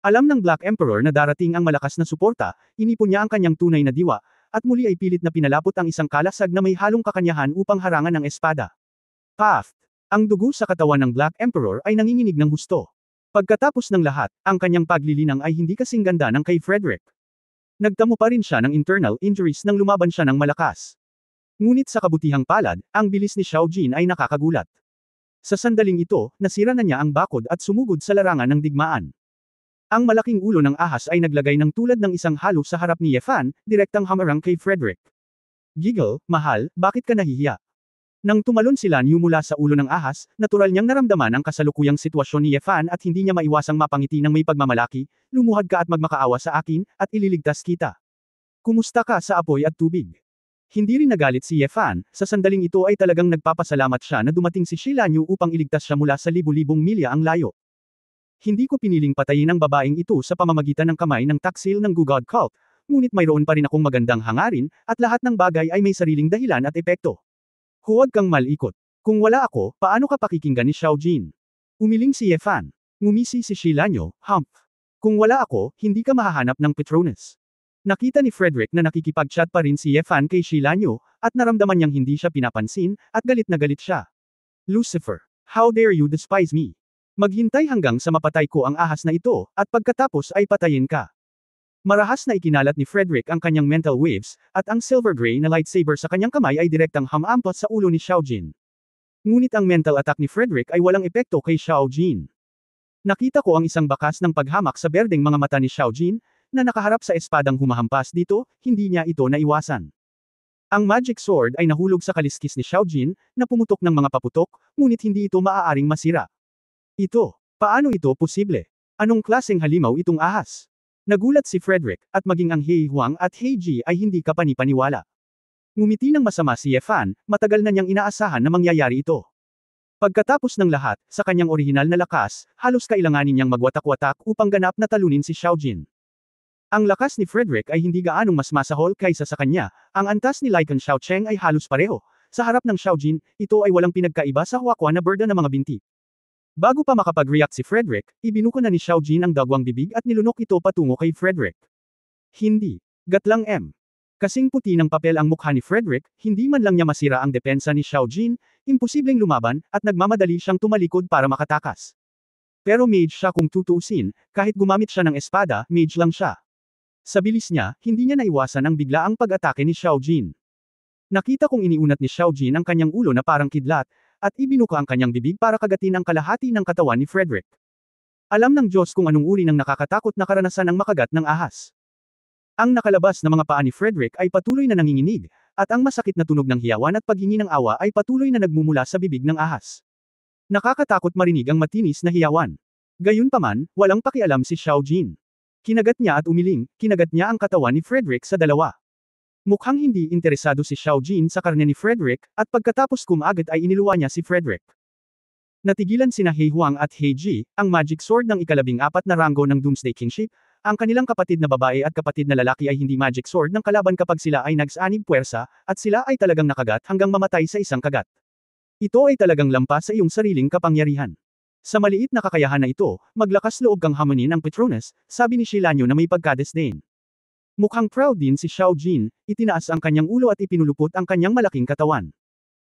Alam ng Black Emperor na darating ang malakas na suporta, inipon niya ang kanyang tunay na diwa, at muli ay pilit na pinalapot ang isang kalasag na may halong kakanyahan upang harangan ang espada. Path. Ang dugo sa katawan ng Black Emperor ay nanginginig ng husto. Pagkatapos ng lahat, ang kanyang paglilinang ay hindi kasing ganda ng kay Frederick. Nagtamo pa rin siya ng internal injuries nang lumaban siya ng malakas. Ngunit sa kabutihang palad, ang bilis ni Xiaojin ay nakakagulat. Sa sandaling ito, nasira na niya ang bakod at sumugod sa larangan ng digmaan. Ang malaking ulo ng ahas ay naglagay ng tulad ng isang halo sa harap ni Yefan, direktang hamarang kay Frederick. Giggle, mahal, bakit ka nahihiya? Nang tumalon sila niyo mula sa ulo ng ahas, natural niyang naramdaman ang kasalukuyang sitwasyon ni Yefan at hindi niya maiwasang mapangiti ng may pagmamalaki, lumuhad ka at magmakaawa sa akin, at ililigtas kita. Kumusta ka sa apoy at tubig? Hindi rin nagalit si Yefan, sa sandaling ito ay talagang nagpapasalamat siya na dumating si Shilanyo upang iligtas siya mula sa libu-libong milya ang layo. Hindi ko piniling patayin ang babaeng ito sa pamamagitan ng kamay ng taksil ng Gugod Cult, ngunit mayroon pa rin akong magandang hangarin, at lahat ng bagay ay may sariling dahilan at epekto. Huwag kang malikot. Kung wala ako, paano ka pakikinggan ni Xiaojin? Umiling si Yefan. Ngumisi si Shilanyo, humph. Kung wala ako, hindi ka mahahanap ng Patronus. Nakita ni Frederick na nakikipag-chat pa rin si Yefan kay Shilanyo, at naramdaman niyang hindi siya pinapansin, at galit na galit siya. Lucifer, how dare you despise me? Maghintay hanggang sa mapatay ko ang ahas na ito, at pagkatapos ay patayin ka. Marahas na ikinalat ni Frederick ang kanyang mental waves, at ang silver gray na lightsaber sa kanyang kamay ay direktang hamampot sa ulo ni Xiaojin. Ngunit ang mental attack ni Frederick ay walang epekto kay Xiaojin. Nakita ko ang isang bakas ng paghamak sa berdeng mga mata ni Xiaojin, na nakaharap sa espadang humahampas dito, hindi niya ito naiwasan. Ang magic sword ay nahulog sa kaliskis ni Xiaojin, na pumutok ng mga paputok, ngunit hindi ito maaaring masira. Paano ito posible? Anong klaseng halimaw itong ahas? Nagulat si Frederick, at maging ang He Huang at He Ji ay hindi kapani-paniwala. Ngumiti ng masama si Yefan, matagal na niyang inaasahan na mangyayari ito. Pagkatapos ng lahat, sa kanyang orihinal na lakas, halos kailanganin niyang magwatak-watak upang ganap na talunin si Xiaojin. Ang lakas ni Frederick ay hindi gaanong mas masahol kaysa sa kanya, ang antas ni Lycan Xiaocheng ay halos pareho. Sa harap ng Xiaojin, ito ay walang pinagkaiba sa huwakwa na berda ng mga binti. Bago pa makapag-react si Frederick, ibinuko na ni Xiaojin ang dagwang bibig at nilunok ito patungo kay Frederick. Hindi. Gatlang M. Kasing puti ng papel ang mukha ni Frederick, hindi man lang niya masira ang depensa ni Xiaojin, imposibleng lumaban, at nagmamadali siyang tumalikod para makatakas. Pero mage siya kung tutuusin, kahit gumamit siya ng espada, mage lang siya. Sa bilis niya, hindi niya naiwasan ang biglaang pag-atake ni Xiaojin. Nakita kong iniunat ni Xiaojin ang kanyang ulo na parang kidlat, at ibinuka ang kanyang bibig para kagatin ang kalahati ng katawan ni Frederick. Alam ng Diyos kung anong uri ng nakakatakot na karanasan ang makagat ng ahas. Ang nakalabas na mga paa ni Frederick ay patuloy na nanginginig, at ang masakit na tunog ng hiyawan at paghingi ng awa ay patuloy na nagmumula sa bibig ng ahas. Nakakatakot marinig ang matinis na hiyawan. Gayunpaman, walang pakialam si Xiaojin. Kinagat niya at umiling, kinagat niya ang katawan ni Frederick sa dalawa. Mukhang hindi interesado si Xiaojin sa karne ni Frederick, at pagkatapos kumagat ay iniluwa niya si Frederick. Natigilan sina He Huang at He Ji, ang magic sword ng ika-14 na ranggo ng Doomsday Kingship, ang kanilang kapatid na babae at kapatid na lalaki ay hindi magic sword ng kalaban kapag sila ay nagsanib puwersa, at sila ay talagang nakagat hanggang mamatay sa isang kagat. Ito ay talagang lampas sa iyong sariling kapangyarihan. Sa maliit na kakayahan na ito, maglakas loob kang hamunin ang Patronus, sabi ni Shilanyo na may pagkadesdain. Mukhang proud din si Xiaojin, itinaas ang kanyang ulo at ipinulupot ang kanyang malaking katawan.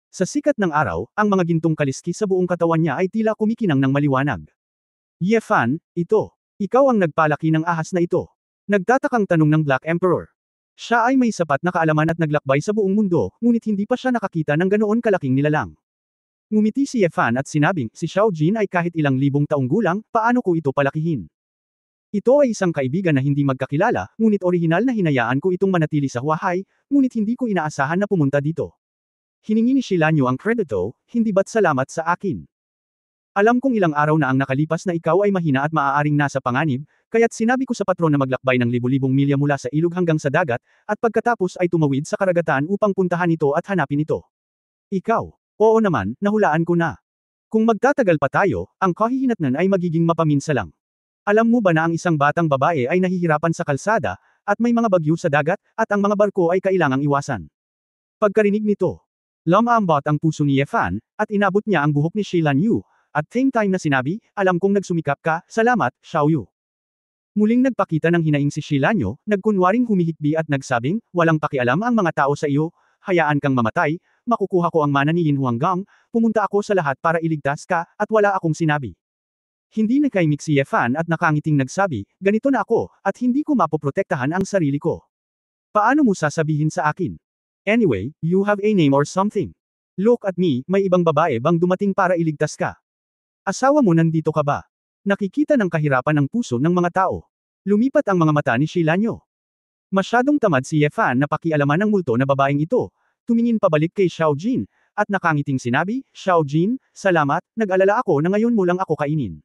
Sa sikat ng araw, ang mga gintong kaliski sa buong katawan niya ay tila kumikinang ng maliwanag. Yefan, ikaw ang nagpalaki ng ahas na ito. Nagtatakang tanong ng Black Emperor. Siya ay may sapat na kaalaman at naglakbay sa buong mundo, ngunit hindi pa siya nakakita ng ganoon kalaking nilalang. Ngumiti si Yefan at sinabing, si Xiaojin ay kahit ilang libong taong gulang, paano ko ito palakihin? Ito ay isang kaibigan na hindi magkakilala, ngunit orihinal na hinayaan ko itong manatili sa Huahay, ngunit hindi ko inaasahan na pumunta dito. Hiningi ni Shilanyo ang kredito, hindi ba't salamat sa akin? Alam kong ilang araw na ang nakalipas na ikaw ay mahina at maaaring nasa panganib, kaya't sinabi ko sa patron na maglakbay ng libu-libong milya mula sa ilog hanggang sa dagat, at pagkatapos ay tumawid sa karagatan upang puntahan ito at hanapin ito. Ikaw? Oo naman, nahulaan ko na. Kung magtatagal pa tayo, ang kahihinatnan ay magiging mapaminsa lang. Alam mo ba na ang isang batang babae ay nahihirapan sa kalsada, at may mga bagyo sa dagat, at ang mga barko ay kailangang iwasan? Pagkarinig nito, lumambot ang puso ni Yefan, at inabot niya ang buhok ni Shilan Yu, at same time na sinabi, alam kong nagsumikap ka, salamat, Xiao Yu. Muling nagpakita ng hinaing si Shilan Yu, nagkunwaring humihikbi at nagsabing, walang pakialam ang mga tao sa iyo, hayaan kang mamatay, makukuha ko ang mana ni Yin Huanggang, pumunta ako sa lahat para iligtas ka, at wala akong sinabi. Hindi nakaimik si Yefan at nakangiting nagsabi, ganito na ako, at hindi ko mapoprotektahan ang sarili ko. Paano mo sasabihin sa akin? Anyway, you have a name or something. Look at me, may ibang babae bang dumating para iligtas ka? Asawa mo nandito ka ba? Nakikita ng kahirapan ng puso ng mga tao. Lumipat ang mga mata ni Shilanyo. Masyadong tamad si Yefan na pakialaman ng multo na babaeng ito, tumingin pabalik kay Xiao Jin, at nakangiting sinabi, Xiao Jin, salamat, nag-alala ako na ngayon mo lang ako kainin.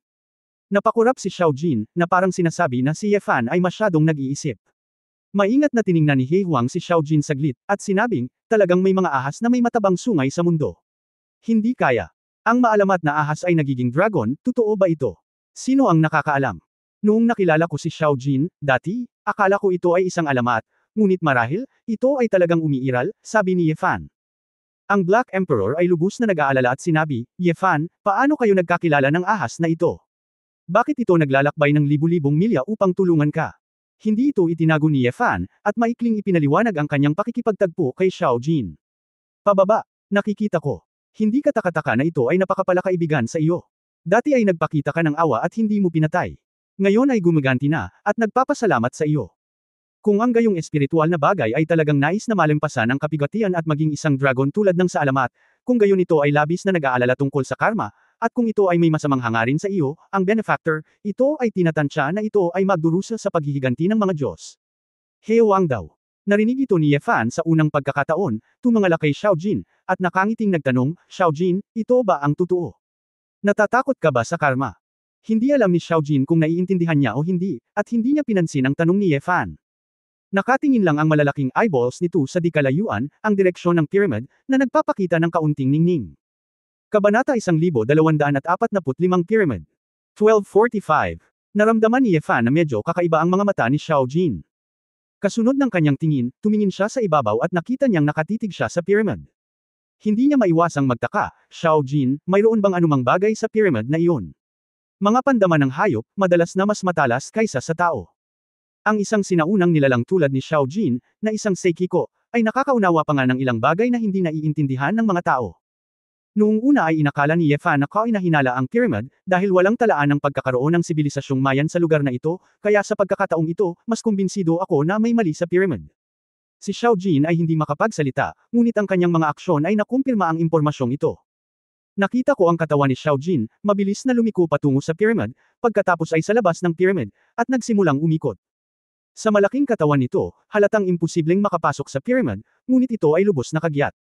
Napakurap si Xiao Jin, na parang sinasabi na si Yefan ay masyadong nag-iisip. Maingat na tiningnan ni He Huang si Xiao Jin saglit, at sinabing, talagang may mga ahas na may matabang sungay sa mundo. Hindi kaya. Ang maalamat na ahas ay nagiging dragon, totoo ba ito? Sino ang nakakaalam? Noong nakilala ko si Xiao Jin, dati, akala ko ito ay isang alamat, ngunit marahil, ito ay talagang umiiral, sabi ni Yefan. Ang Black Emperor ay lubos na nag-aalala at sinabi, Yefan, paano kayo nagkakilala ng ahas na ito? Bakit ito naglalakbay ng libu-libong milya upang tulungan ka? Hindi ito itinago ni Yefan, at maikling ipinaliwanag ang kanyang pakikipagtagpo kay Xiao Jin. Pababa, nakikita ko. Hindi katakataka na ito ay napakapalakaibigan sa iyo. Dati ay nagpakita ka ng awa at hindi mo pinatay. Ngayon ay gumaganti na, at nagpapasalamat sa iyo. Kung ang gayong espiritual na bagay ay talagang nais na malimpasan ang kapigatian at maging isang dragon tulad ng sa alamat, kung gayon ito ay labis na nag-aalala tungkol sa karma, at kung ito ay may masamang hangarin sa iyo, ang benefactor, ito ay tinatansya na ito ay magdurusa sa paghihiganti ng mga Diyos. He Huang daw. Narinig ito ni Yefan sa unang pagkakataon, tumangala kay Xiao Jin, at nakangiting nagtanong, Xiao Jin, ito ba ang totoo? Natatakot ka ba sa karma? Hindi alam ni Xiao Jin kung naiintindihan niya o hindi, at hindi niya pinansin ang tanong ni Yefan. Nakatingin lang ang malalaking eyeballs nito sa di kalayuan, ang direksyon ng pyramid, na nagpapakita ng kaunting ningning. Kabanata 1245 Pyramid. 1245. Naramdaman ni Yefan na medyo kakaiba ang mga mata ni Xiao Jin. Kasunod ng kanyang tingin, tumingin siya sa ibabaw at nakita niyang nakatitig siya sa pyramid. Hindi niya maiwasang magtaka, Xiao Jin, mayroon bang anumang bagay sa pyramid na iyon? Mga pandaman ng hayop, madalas na mas matalas kaysa sa tao. Ang isang sinaunang nilalang tulad ni Xiao Jin, na isang Seikiko, ay nakakaunawa pa nga ng ilang bagay na hindi naiintindihan ng mga tao. Noong una ay inakala ni Yefan na kainahinala ang pyramid, dahil walang talaan ng pagkakaroon ng sibilisasyong Mayan sa lugar na ito, kaya sa pagkakataong ito, mas kumbinsido ako na may mali sa pyramid. Si Xiao Jin ay hindi makapagsalita, ngunit ang kanyang mga aksyon ay nakumpirma ang impormasyong ito. Nakita ko ang katawan ni Xiao Jin, mabilis na lumiko patungo sa pyramid, pagkatapos ay sa labas ng pyramid, at nagsimulang umikot. Sa malaking katawan nito, halatang imposibleng makapasok sa pyramid, ngunit ito ay lubos na kagyat.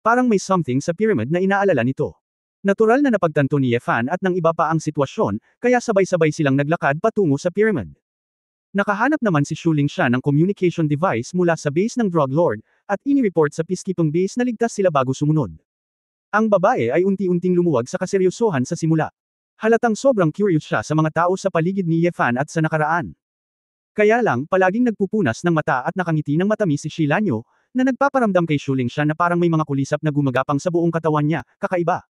Parang may something sa pyramid na inaalala nito. Natural na napagtanto ni Yefan at ng iba pa ang sitwasyon, kaya sabay-sabay silang naglakad patungo sa pyramid. Nakahanap naman si Shuling siya ng communication device mula sa base ng Drug Lord, at inireport sa peacekeeping base na ligtas sila bago sumunod. Ang babae ay unti-unting lumuwag sa kaseryosohan sa simula. Halatang sobrang curious siya sa mga tao sa paligid ni Yefan at sa nakaraan. Kaya lang, palaging nagpupunas ng mata at nakangiti ng matamis si Shilanyo, na nagpaparamdam kay Shuling siya na parang may mga kulisap na gumagapang sa buong katawan niya, kakaiba.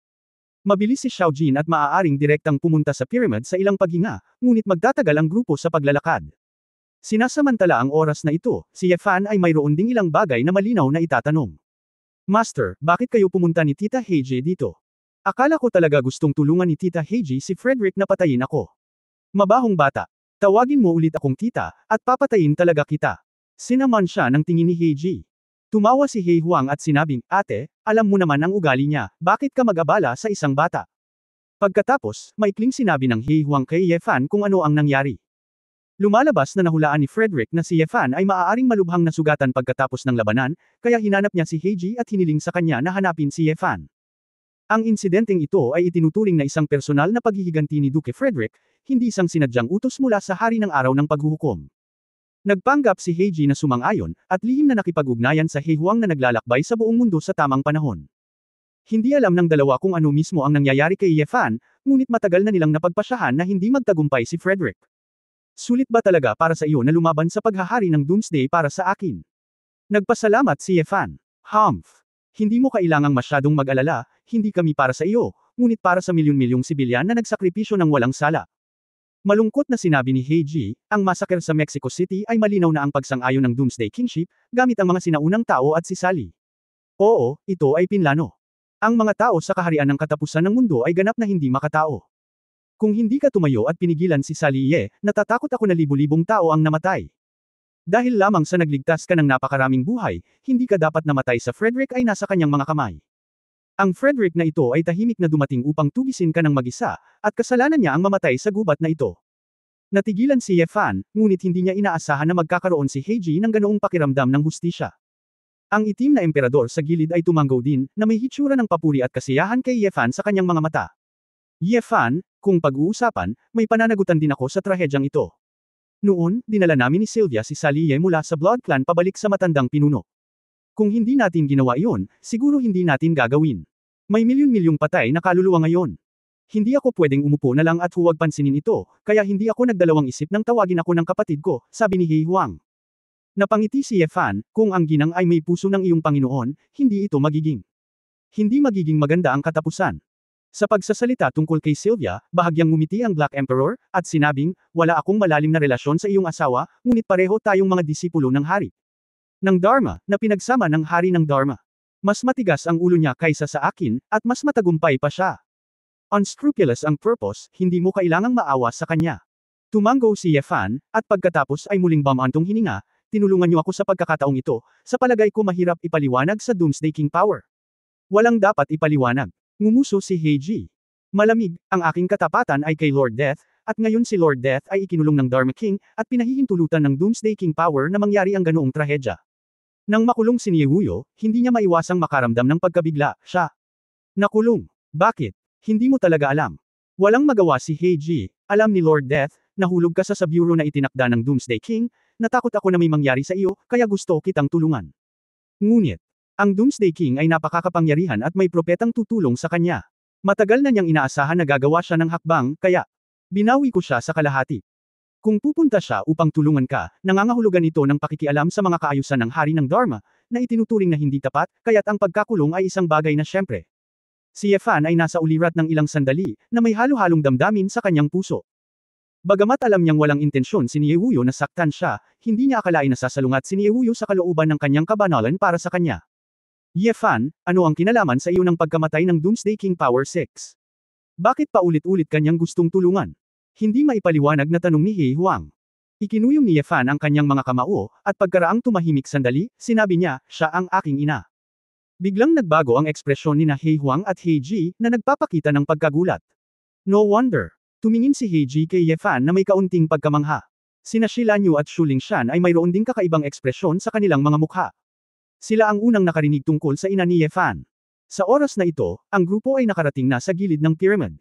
Mabilis si Xiao Jin at maaaring direktang pumunta sa pyramid sa ilang paghinga, ngunit magtatagal ang grupo sa paglalakad. Sinasamantala ang oras na ito, si Yefan ay mayroon ding ilang bagay na malinaw na itatanong. Master, bakit kayo pumunta ni Tita Heiji dito? Akala ko talaga gustong tulungan ni Tita Heiji si Frederick na patayin ako. Mabahong bata. Tawagin mo ulit akong tita, at papatayin talaga kita. Sinaman siya ng tingin ni Heiji. Tumawa si He Huang at sinabing, ate, alam mo naman ang ugali niya, bakit ka mag-abala sa isang bata? Pagkatapos, maikling sinabi ng He Huang kay Yefan kung ano ang nangyari. Lumalabas na nahulaan ni Frederick na si Yefan ay maaaring malubhang nasugatan pagkatapos ng labanan, kaya hinanap niya si Heiji at hiniling sa kanya na hanapin si Yefan. Ang insidenteng ito ay itinuturing na isang personal na paghihiganti ni Duke Frederick, hindi isang sinadyang utos mula sa hari ng araw ng paghuhukom. Nagpanggap si Heiji na sumang-ayon, at lihim na nakipag-ugnayan sa Heihuang na naglalakbay sa buong mundo sa tamang panahon. Hindi alam ng dalawa kung ano mismo ang nangyayari kay Ye Fan, ngunit matagal na nilang napagpasyahan na hindi magtagumpay si Frederick. Sulit ba talaga para sa iyo na lumaban sa paghahari ng Doomsday para sa akin? Nagpasalamat si Ye Fan. Humph. Hindi mo kailangang masyadong mag-alala, hindi kami para sa iyo, ngunit para sa milyon-milyong sibilyan na nagsakripisyo ng walang sala. Malungkot na sinabi ni Heiji, ang massacre sa Mexico City ay malinaw na ang pagsang-ayon ng Doomsday Kingship, gamit ang mga sinaunang tao at si Sally. Oo, ito ay pinlano. Ang mga tao sa kaharian ng katapusan ng mundo ay ganap na hindi makatao. Kung hindi ka tumayo at pinigilan si Sally Ye, natatakot ako na libu-libong tao ang namatay. Dahil lamang sa nagligtas ka ng napakaraming buhay, hindi ka dapat namatay sa Frederick ay nasa kanyang mga kamay. Ang Frederick na ito ay tahimik na dumating upang tugisin ka ng mag-isa, at kasalanan niya ang mamatay sa gubat na ito. Natigilan si Ye Fan, ngunit hindi niya inaasahan na magkakaroon si Heiji ng ganoong pakiramdam ng hustisya. Ang itim na emperador sa gilid ay tumanggaw din, na may hitsura ng papuri at kasiyahan kay Ye Fan sa kanyang mga mata. Ye Fan, kung pag-uusapan, may pananagutan din ako sa trahedyang ito. Noon, dinala namin ni Sylvia si Sally Ye mula sa Blood Clan pabalik sa matandang pinuno. Kung hindi natin ginawa iyon, siguro hindi natin gagawin. May milyon-milyong patay na kaluluwa ngayon. Hindi ako pwedeng umupo na lang at huwag pansinin ito, kaya hindi ako nagdalawang isip nang tawagin ako ng kapatid ko, sabi ni Heihuang. Napangiti si Ye Fan, kung ang ginang ay may puso ng iyong Panginoon, hindi ito magiging. Hindi magiging maganda ang katapusan. Sa pagsasalita tungkol kay Sylvia, bahagyang ngumiti ang Black Emperor, at sinabing, wala akong malalim na relasyon sa iyong asawa, ngunit pareho tayong mga disipulo ng hari ng Dharma, na pinagsama ng hari ng Dharma. Mas matigas ang ulo niya kaysa sa akin, at mas matagumpay pa siya. Unscrupulous ang purpose, hindi mo kailangang maawa sa kanya. Tumanggo si Ye Fan, at pagkatapos ay muling bamantong hininga, tinulungan niyo ako sa pagkakataong ito, sa palagay ko mahirap ipaliwanag sa Doomsday King Power. Walang dapat ipaliwanag. Ngumuso si Heiji. Malamig, ang aking katapatan ay kay Lord Death, at ngayon si Lord Death ay ikinulong ng Dharma King, at pinahihintulutan ng Doomsday King Power na mangyari ang ganoong trahedya. Nang makulong si Niehuyo, hindi niya maiwasang makaramdam ng pagkabigla, siya. Nakulong. Bakit? Hindi mo talaga alam. Walang magawa si Heiji, alam ni Lord Death, nahulog ka sa bureau na itinakda ng Doomsday King, natakot ako na may mangyari sa iyo, kaya gusto kitang tulungan. Ngunit, ang Doomsday King ay napakakapangyarihan at may propetang tutulong sa kanya. Matagal na niyang inaasahan na gagawa siya ng hakbang, kaya binawi ko siya sa kalahati. Kung pupunta siya upang tulungan ka, nangangahulugan ito ng pakikialam sa mga kaayusan ng hari ng Dharma, na itinuturing na hindi tapat, kaya't ang pagkakulong ay isang bagay na siyempre. Si Ye Fan ay nasa ulirat ng ilang sandali, na may halo-halong damdamin sa kanyang puso. Bagamat alam niyang walang intensyon si Niehuyo na saktan siya, hindi niya akalain na sasalungat si Niehuyo sa kalooban ng kanyang kabanalan para sa kanya. Ye Fan, ano ang kinalaman sa iyo ng pagkamatay ng Doomsday King Power 6? Bakit paulit-ulit kanyang gustong tulungan? Hindi maipaliwanag na tanong ni Heihuang. Ikinuyong ni Ye Fan ang kanyang mga kamao, at pagkaraang tumahimik sandali, sinabi niya, siya ang aking ina. Biglang nagbago ang ekspresyon ni Heihuang at Heiji, na nagpapakita ng pagkagulat. No wonder. Tumingin si Heiji kay Ye Fan na may kaunting pagkamangha. Sina Shilanyu at Shu Lingshan ay mayroon ding kakaibang ekspresyon sa kanilang mga mukha. Sila ang unang nakarinig tungkol sa ina ni Ye Fan. Sa oras na ito, ang grupo ay nakarating na sa gilid ng pyramid.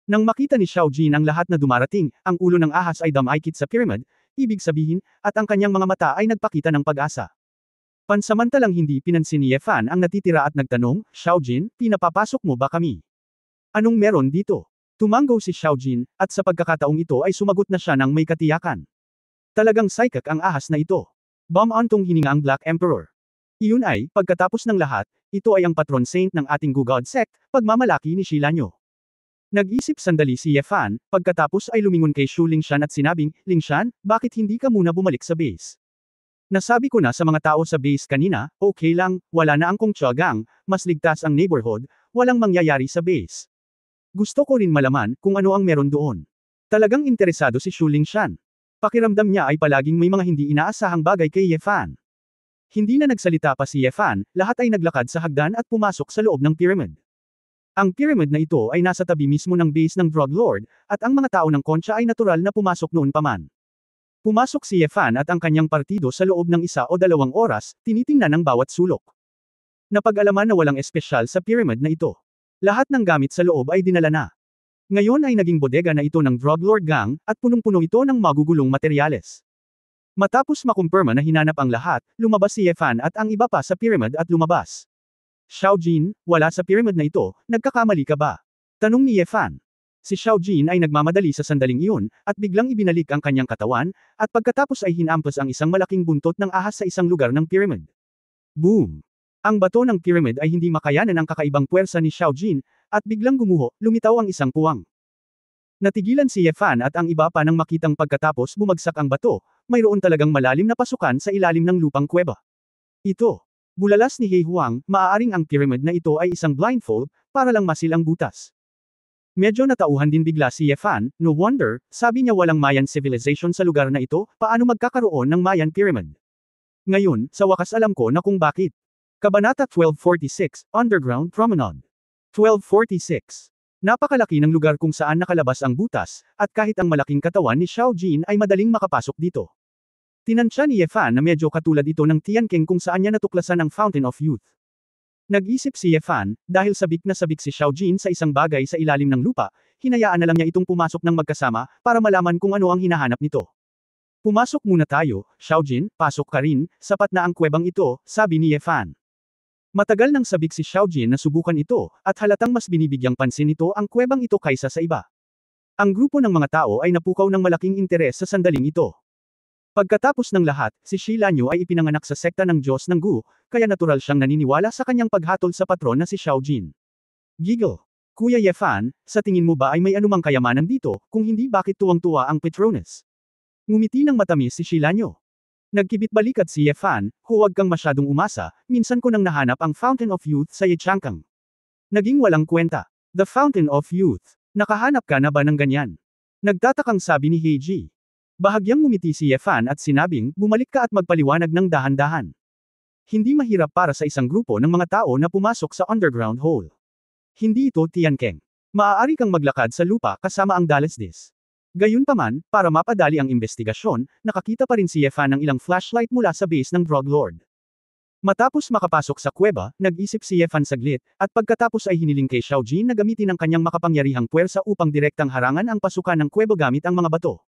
Nang makita ni Xiao Jin ang lahat na dumarating, ang ulo ng ahas ay damaykit sa pyramid, ibig sabihin, at ang kanyang mga mata ay nagpakita ng pag-asa. Pansamantalang hindi pinansin ni Ye Fan ang natitira at nagtanong, Xiao Jin, pinapapasok mo ba kami? Anong meron dito? Tumanggaw si Xiao Jin, at sa pagkakataong ito ay sumagot na siya ng may katiyakan. Talagang psychic ang ahas na ito. Bumantong hininga ang Black Emperor. Iyon ay, pagkatapos ng lahat, ito ay ang patron saint ng ating Gugod sect, pagmamalaki ni Shilanyo. Nag-isip sandali si Ye Fan, pagkatapos ay lumingon kay Shu Lingshan at sinabing, Lingshan, bakit hindi ka muna bumalik sa base? Nasabi ko na sa mga tao sa base kanina, okay lang, wala na ang Kong Chagang, mas ligtas ang neighborhood, walang mangyayari sa base. Gusto ko rin malaman kung ano ang meron doon. Talagang interesado si Shu Lingshan. Pakiramdam niya ay palaging may mga hindi inaasahang bagay kay Ye Fan. Hindi na nagsalita pa si Ye Fan, lahat ay naglakad sa hagdan at pumasok sa loob ng pyramid. Ang pyramid na ito ay nasa tabi mismo ng base ng Drug Lord, at ang mga tao ng Concha ay natural na pumasok noon pa man. Pumasok si Ye Fan at ang kanyang partido sa loob ng 1 o 2 oras, tinitingnan ang bawat sulok. Napag-alaman na walang espesyal sa pyramid na ito. Lahat ng gamit sa loob ay dinala na. Ngayon ay naging bodega na ito ng drug lord gang, at punong-puno ito ng magugulong materyales. Matapos makumpirma na hinanap ang lahat, lumabas si Yefan at ang iba pa sa pyramid at lumabas. Xiaojin, wala sa pyramid na ito, nagkakamali ka ba? Tanong ni Yefan. Si Xiaojin ay nagmamadali sa sandaling iyon, at biglang ibinalik ang kanyang katawan, at pagkatapos ay hinampas ang isang malaking buntot ng ahas sa isang lugar ng pyramid. Boom! Ang bato ng pyramid ay hindi makayanan ang kakaibang puwersa ni Xiaojin, at biglang gumuho, lumitaw ang isang puwang. Natigilan si Yefan at ang iba pa nang makitang pagkatapos bumagsak ang bato, mayroon talagang malalim na pasukan sa ilalim ng lupang kuweba. Ito. Bulalas ni He Huang, maaaring ang pyramid na ito ay isang blindfold, para lang masil ang butas. Medyo natauhan din bigla si Yefan, no wonder, sabi niya walang Mayan civilization sa lugar na ito, paano magkakaroon ng Mayan pyramid? Ngayon, sa wakas alam ko na kung bakit. Kabanata 1246, Underground Promenade. 1246. Napakalaki ng lugar kung saan nakalabas ang butas, at kahit ang malaking katawan ni Xiaojin ay madaling makapasok dito. Tinansya ni Yefan na medyo katulad ito ng Tianqing kung saan niya natuklasan ang Fountain of Youth. Nag-isip si Yefan, dahil sabik na sabik si Xiaojin sa isang bagay sa ilalim ng lupa, hinayaan na lang niya itong pumasok ng magkasama, para malaman kung ano ang hinahanap nito. Pumasok muna tayo, Xiaojin, pasok ka rin, sapat na ang kuwebang ito, sabi ni Yefan. Matagal nang sabik si Xiaojin na subukan ito, at halatang mas binibigyang pansin nito ang kuwebang ito kaysa sa iba. Ang grupo ng mga tao ay napukaw ng malaking interes sa sandaling ito. Pagkatapos ng lahat, si Shi Lanyo ay ipinanganak sa sekta ng Diyos ng Gu, kaya natural siyang naniniwala sa kanyang paghatol sa patron na si Xiaojin. Giggle. Kuya Yefan, sa tingin mo ba ay may anumang kayamanan dito, kung hindi bakit tuwang-tuwa ang Patronus? Ngumiti ng matamis si Shi Lanyo. Nagkibit balikat si Yefan, huwag kang masyadong umasa, minsan ko nang nahanap ang Fountain of Youth sa Yechangkang. Naging walang kwenta. The Fountain of Youth. Nakahanap ka na ba ng ganyan? Nagtatakang sabi ni Heiji. Bahagyang ngumiti si Yefan at sinabing, bumalik ka at magpaliwanag ng dahan-dahan. Hindi mahirap para sa isang grupo ng mga tao na pumasok sa underground hole. Hindi ito Tianqing. Maaari kang maglakad sa lupa kasama ang Dalesdis. Gayunpaman, para mapadali ang investigasyon, nakakita pa rin si Yefan ng ilang flashlight mula sa base ng drug lord. Matapos makapasok sa kuweba, nag-isip si Yefan saglit, at pagkatapos ay hiniling kay Xiaojin na gamitin ang kanyang makapangyarihang puwersa upang direktang harangan ang pasukan ng kuweba gamit ang mga bato.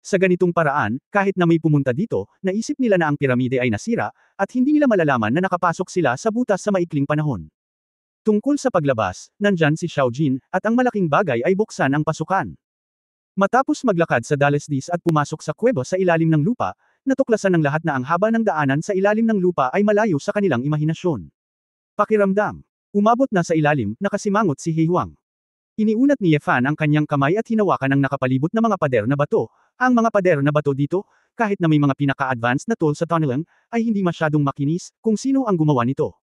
Sa ganitong paraan, kahit na may pumunta dito, naisip nila na ang piramide ay nasira, at hindi nila malalaman na nakapasok sila sa butas sa maikling panahon. Tungkol sa paglabas, nandyan si Xiaojin, at ang malaking bagay ay buksan ang pasukan. Matapos maglakad sa Dalesdis at pumasok sa kuweba sa ilalim ng lupa, natuklasan ng lahat na ang haba ng daanan sa ilalim ng lupa ay malayo sa kanilang imahinasyon. Pakiramdam. Umabot na sa ilalim, nakasimangot si He Huang. Iniunat ni Yefan ang kanyang kamay at hinawakan ang nakapalibot na mga pader na bato. Ang mga pader na bato dito, kahit na may mga pinaka-advanced na tool sa tunneling, ay hindi masyadong makinis, kung sino ang gumawa nito.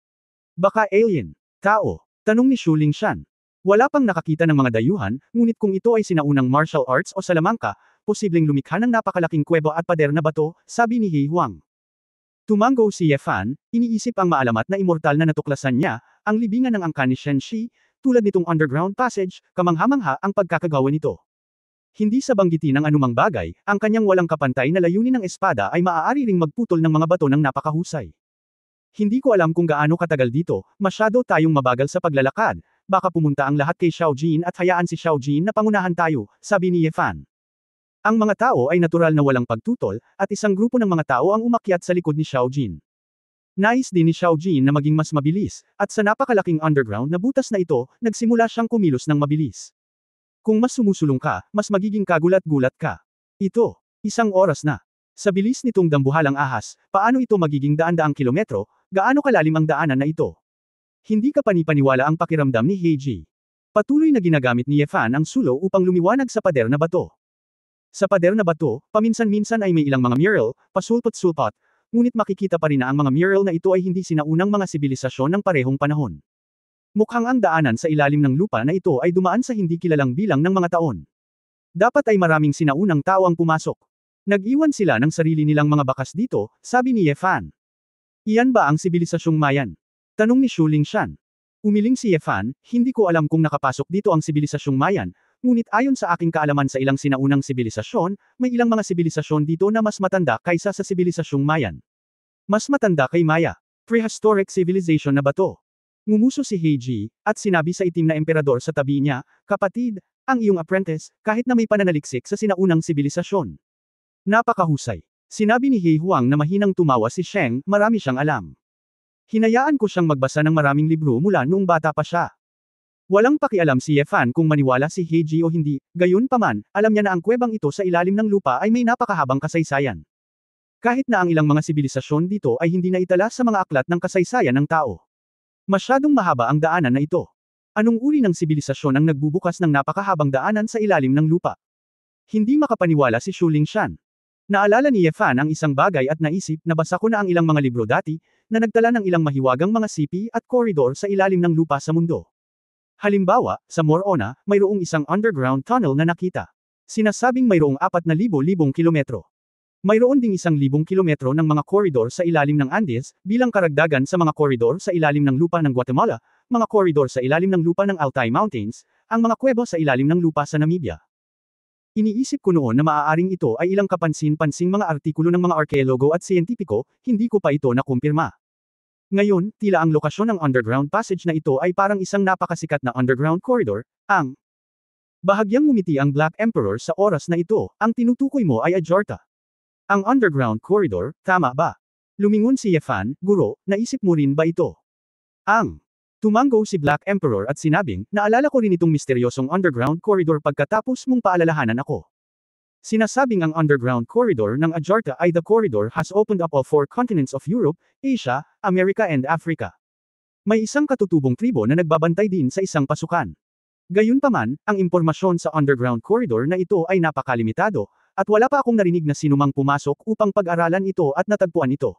Baka alien. Tao. Tanong ni Shu Lingshan. Wala pang nakakita ng mga dayuhan, ngunit kung ito ay sinaunang martial arts o salamangka, posibleng lumikha ng napakalaking kuweba at pader na bato, sabi ni He Huang. Tumango si Yefan, iniisip ang maalamat na immortal na natuklasan niya, ang libingan ng angkan ni Shen Shi, tulad nitong underground passage, kamangha-mangha ang pagkakagawa nito. Hindi sa banggitin ng anumang bagay, ang kanyang walang kapantay na layunin ng espada ay maaari ring magputol ng mga bato ng napakahusay. Hindi ko alam kung gaano katagal dito, masyado tayong mabagal sa paglalakad, baka pumunta ang lahat kay Xiaojin at hayaan si Xiaojin na pangunahan tayo, sabi ni Yefan. Ang mga tao ay natural na walang pagtutol, at isang grupo ng mga tao ang umakyat sa likod ni Xiaojin. Nais din ni Xiaojin na maging mas mabilis, at sa napakalaking underground na butas na ito, nagsimula siyang kumilos ng mabilis. Kung mas sumusulong ka, mas magiging kagulat-gulat ka. Ito, isang oras na. Sa bilis nitong dambuhalang ahas, paano ito magiging daan-daang kilometro, gaano kalalim ang daanan na ito? Hindi ka panipaniwala ang pakiramdam ni Heiji. Patuloy na ginagamit ni Yefan ang sulo upang lumiwanag sa pader na bato. Sa pader na bato, paminsan-minsan ay may ilang mga mural, pasulpot-sulpot, ngunit makikita pa rin na ang mga mural na ito ay hindi sinaunang mga sibilisasyon ng parehong panahon. Mukhang ang daanan sa ilalim ng lupa na ito ay dumaan sa hindi kilalang bilang ng mga taon. Dapat ay maraming sinaunang tao ang pumasok. Nag-iwan sila ng sarili nilang mga bakas dito, sabi ni Yefan. Iyan ba ang sibilisasyong Mayan? Tanong ni Shu Lingshan. Umiling si Yefan, hindi ko alam kung nakapasok dito ang sibilisasyong Mayan, ngunit ayon sa aking kaalaman sa ilang sinaunang sibilisasyon, may ilang mga sibilisasyon dito na mas matanda kaysa sa sibilisasyong Mayan. Mas matanda kay Maya. Prehistoric civilization na ba to? Ngumuso si Heiji, at sinabi sa itim na emperador sa tabi niya, "Kapatid, ang iyong apprentice, kahit na may pananaliksik sa sinaunang sibilisasyon. Napakahusay." Sinabi ni He Huang na mahinang tumawa si Sheng, marami siyang alam. Hinayaan ko siyang magbasa ng maraming libro mula noong bata pa siya. Walang pakialam si Ye Fan kung maniwala si Heiji o hindi, gayunpaman, alam niya na ang kuwebang ito sa ilalim ng lupa ay may napakahabang kasaysayan. Kahit na ang ilang mga sibilisasyon dito ay hindi na itala sa mga aklat ng kasaysayan ng tao. Masyadong mahaba ang daanan na ito. Anong uri ng sibilisasyon ang nagbubukas ng napakahabang daanan sa ilalim ng lupa? Hindi makapaniwala si Shu Lingshan. Naalala ni Ye Fan ang isang bagay at naisip na basa ko na ang ilang mga libro dati, na nagtala ng ilang mahiwagang mga sipi at koridor sa ilalim ng lupa sa mundo. Halimbawa, sa Morona, mayroong isang underground tunnel na nakita. Sinasabing mayroong 4,000 kilometro. Mayroon ding 1,000 kilometro ng mga koridor sa ilalim ng Andes, bilang karagdagan sa mga koridor sa ilalim ng lupa ng Guatemala, mga koridor sa ilalim ng lupa ng Altai Mountains, ang mga kuweba sa ilalim ng lupa sa Namibia. Iniisip ko noon na maaaring ito ay ilang kapansin-pansing mga artikulo ng mga arkeologo at siyentipiko, hindi ko pa ito nakumpirma. Ngayon, tila ang lokasyon ng underground passage na ito ay parang isang napakasikat na underground corridor, ang bahagyang ngumiti ang Black Emperor sa oras na ito, ang tinutukoy mo ay Ajorta. Ang underground corridor, tama ba? Lumingon si Ye Fan, guro, naisip mo rin ba ito? Tumango si Black Emperor at sinabing, naalala ko rin itong misteryosong underground corridor pagkatapos mong paalalahanan ako. Sinasabing ang underground corridor ng Ajorta ay the corridor has opened up all 4 continents of Europe, Asia, America and Africa. May isang katutubong tribo na nagbabantay din sa isang pasukan. Gayunpaman, ang impormasyon sa underground corridor na ito ay napakalimitado, at wala pa akong narinig na sinumang pumasok upang pag-aralan ito at natagpuan ito.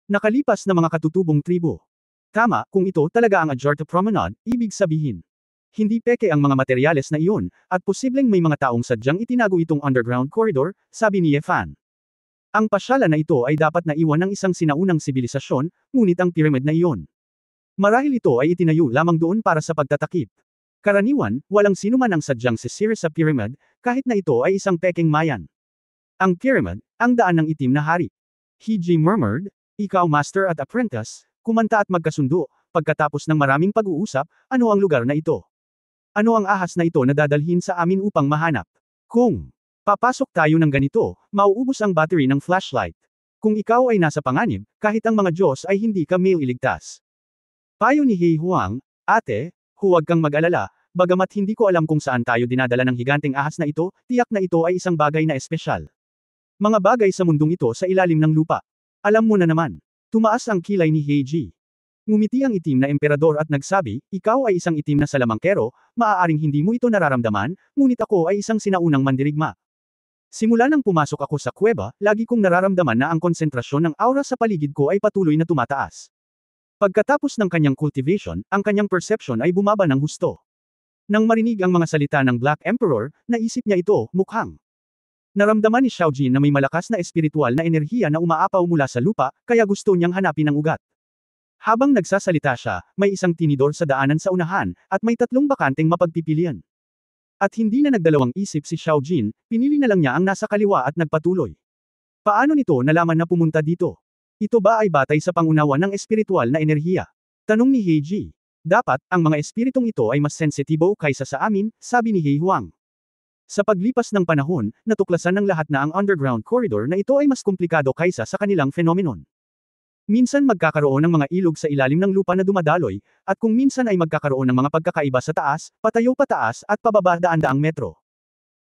Nakalipas na mga katutubong tribo. Tama, kung ito talaga ang Ajorta Promenade, ibig sabihin. Hindi peke ang mga materyales na iyon, at posibleng may mga taong sadyang itinago itong underground corridor, sabi ni Ye Fan. Ang pasyalan na ito ay dapat naiwan ng isang sinaunang sibilisasyon, ngunit ang pyramid na iyon. Marahil ito ay itinayo lamang doon para sa pagtatakip. Karaniwan, walang sinuman ang sadyang sisira sa pyramid, kahit na ito ay isang pekeng mayan. Ang pyramid, ang daan ng itim na hari. Heiji murmured, ikaw master at apprentice, kumanta at magkasundo, pagkatapos ng maraming pag-uusap, ano ang lugar na ito? Ano ang ahas na ito na dadalhin sa amin upang mahanap? Kung papasok tayo ng ganito, mauubos ang battery ng flashlight. Kung ikaw ay nasa panganib, kahit ang mga Diyos ay hindi ka mailigtas. Payo ni He Huang, ate, huwag kang mag-alala, bagamat hindi ko alam kung saan tayo dinadala ng higanteng ahas na ito, tiyak na ito ay isang bagay na espesyal. Mga bagay sa mundong ito sa ilalim ng lupa. Alam mo na naman. Tumaas ang kilay ni Heiji. Ngumiti ang itim na emperador at nagsabi, ikaw ay isang itim na salamangkero, maaaring hindi mo ito nararamdaman, ngunit ako ay isang sinaunang mandirigma. Simula nang pumasok ako sa kuweba, lagi kong nararamdaman na ang konsentrasyon ng aura sa paligid ko ay patuloy na tumataas. Pagkatapos ng kanyang cultivation, ang kanyang perception ay bumaba ng husto. Nang marinig ang mga salita ng Black Emperor, naisip niya ito, mukhang naramdaman ni Xiao Jin na may malakas na espiritual na enerhiya na umaapaw mula sa lupa, kaya gusto niyang hanapin ang ugat. Habang nagsasalita siya, may isang tinidor sa daanan sa unahan, at may 3 bakanteng mapagpipilian. At hindi na nagdalawang isip si Xiao Jin, pinili na lang niya ang nasa kaliwa at nagpatuloy. Paano nito nalaman na pumunta dito? Ito ba ay batay sa pangunawa ng espiritual na enerhiya? Tanong ni Heiji. Dapat, ang mga espiritong ito ay mas sensitibo kaysa sa amin, sabi ni He Huang. Sa paglipas ng panahon, natuklasan ng lahat na ang underground corridor na ito ay mas komplikado kaysa sa kanilang phenomenon. Minsan magkakaroon ng mga ilog sa ilalim ng lupa na dumadaloy, at kung minsan ay magkakaroon ng mga pagkakaiba sa taas, patayo pataas, at pababa daan-daang metro.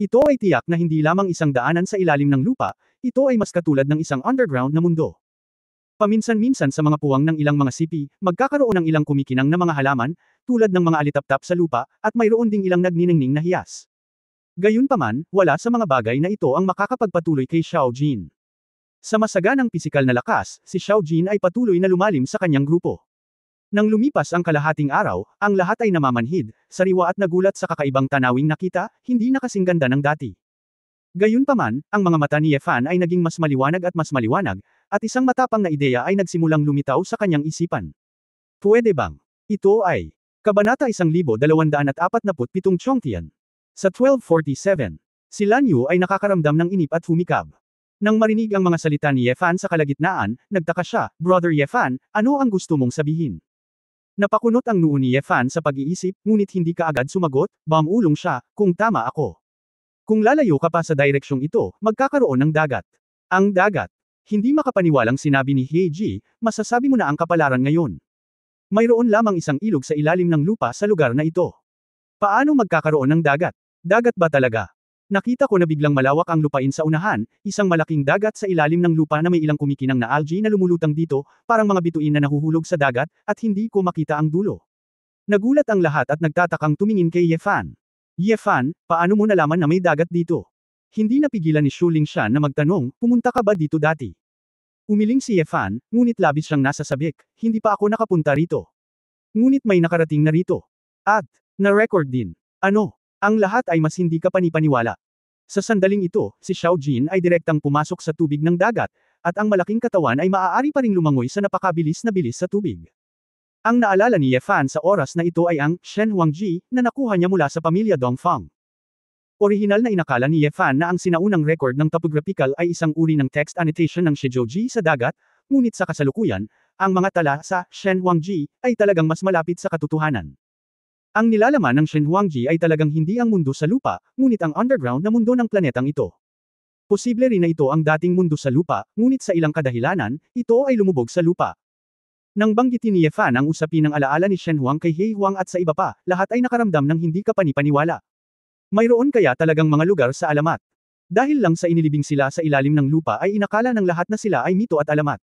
Ito ay tiyak na hindi lamang isang daanan sa ilalim ng lupa, ito ay mas katulad ng isang underground na mundo. Paminsan-minsan sa mga puwang ng ilang mga sipi, magkakaroon ng ilang kumikinang na mga halaman, tulad ng mga alitaptap sa lupa, at mayroon ding ilang nagniningning na hiyas. Gayunpaman, wala sa mga bagay na ito ang makakapagpatuloy kay Xiao Jin. Sa masaganang pisikal na lakas, si Xiao Jin ay patuloy na lumalim sa kanyang grupo. Nang lumipas ang kalahating araw, ang lahat ay namamanhid, sariwa at nagulat sa kakaibang tanawing nakita, hindi na kasing ganda ng dati. Gayunpaman, ang mga mata ni Ye Fan ay naging mas maliwanag, at isang matapang na ideya ay nagsimulang lumitaw sa kanyang isipan. Pwede bang? Ito ay Kabanata 1247 Chongtian. Sa 1247, si Lan Yu ay nakakaramdam ng inip at humikab. Nang marinig ang mga salita ni Ye Fan sa kalagitnaan, nagtaka siya, Brother Ye Fan, ano ang gusto mong sabihin? Napakunot ang noo ni Yefan sa pag-iisip, ngunit hindi kaagad sumagot, bumulong siya, kung tama ako. Kung lalayo ka pa sa direksyong ito, magkakaroon ng dagat. Ang dagat. Hindi makapaniwalang sinabi ni Heiji, masasabi mo na ang kapalaran ngayon. Mayroon lamang isang ilog sa ilalim ng lupa sa lugar na ito. Paano magkakaroon ng dagat? Dagat ba talaga? Nakita ko na biglang malawak ang lupain sa unahan, isang malaking dagat sa ilalim ng lupa na may ilang kumikinang na algae na lumulutang dito, parang mga bituin na nahuhulog sa dagat, at hindi ko makita ang dulo. Nagulat ang lahat at nagtatakang tumingin kay Yefan. Yefan, paano mo nalaman na may dagat dito? Hindi napigilan ni Shu Lingshan na magtanong, pumunta ka ba dito dati? Umiling si Yefan, ngunit labis siyang nasasabik, hindi pa ako nakapunta rito. Ngunit may nakarating na rito. At, na-record din. Ano? Ang lahat ay mas hindi ka panipaniwala. Sa sandaling ito, si Xiao Jin ay direktang pumasok sa tubig ng dagat, at ang malaking katawan ay maaari pa ring lumangoy sa napakabilis na bilis sa tubig. Ang naalala ni Yefan sa oras na ito ay ang Shen Huangji na nakuha niya mula sa pamilya Dongfang. Orihinal na inakala ni Yefan na ang sinaunang record ng topographical ay isang uri ng text annotation ng Shizhouji sa dagat, ngunit sa kasalukuyan, ang mga tala sa Shen Huangji ay talagang mas malapit sa katotohanan. Ang nilalaman ng Shen Huangji ay talagang hindi ang mundo sa lupa, ngunit ang underground na mundo ng planetang ito. Posible rin na ito ang dating mundo sa lupa, ngunit sa ilang kadahilanan, ito ay lumubog sa lupa. Nang banggitin ni Yefan ang usapin ng alaala ni Shen Huang kay He Huang at sa iba pa, lahat ay nakaramdam ng hindi kapanipaniwala. Mayroon kaya talagang mga lugar sa alamat. Dahil lang sa inilibing sila sa ilalim ng lupa ay inakala ng lahat na sila ay mito at alamat.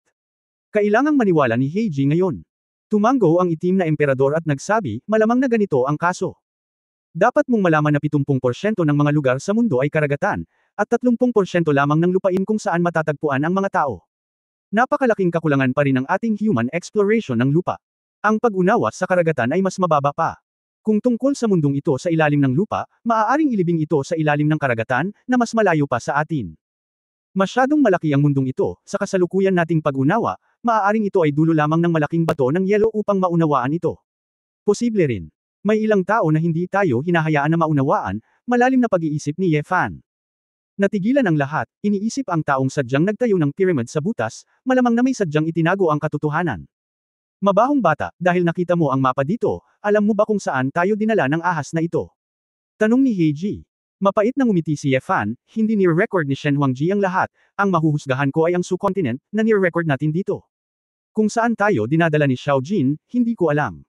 Kailangang maniwala ni Heiji ngayon. Tumango ang itim na emperador at nagsabi, malamang na ganito ang kaso. Dapat mong malaman na 70% ng mga lugar sa mundo ay karagatan, at 30% lamang ng lupain kung saan matatagpuan ang mga tao. Napakalaking kakulangan pa rin ng ating human exploration ng lupa. Ang pag-unawa sa karagatan ay mas mababa pa. Kung tungkol sa mundong ito sa ilalim ng lupa, maaaring ilibing ito sa ilalim ng karagatan, na mas malayo pa sa atin. Masyadong malaki ang mundong ito, sa kasalukuyan nating pag-unawa, maaaring ito ay dulo lamang ng malaking bato ng yelo upang maunawaan ito. Posible rin. May ilang tao na hindi tayo hinahayaan na maunawaan, malalim na pag-iisip ni Yefan. Natigilan ang lahat, iniisip ang taong sadyang nagtayo ng pyramid sa butas, malamang na may sadyang itinago ang katotohanan. Mabahong bata, dahil nakita mo ang mapa dito, alam mo ba kung saan tayo dinala ng ahas na ito? Tanong ni Heiji. Mapait na ngumiti si Yefan, hindi ni-record ni Shen Huangji ang lahat, ang mahuhusgahan ko ay ang subcontinent, na ni-record natin dito. Kung saan tayo dinadala ni Xiao Jin, hindi ko alam.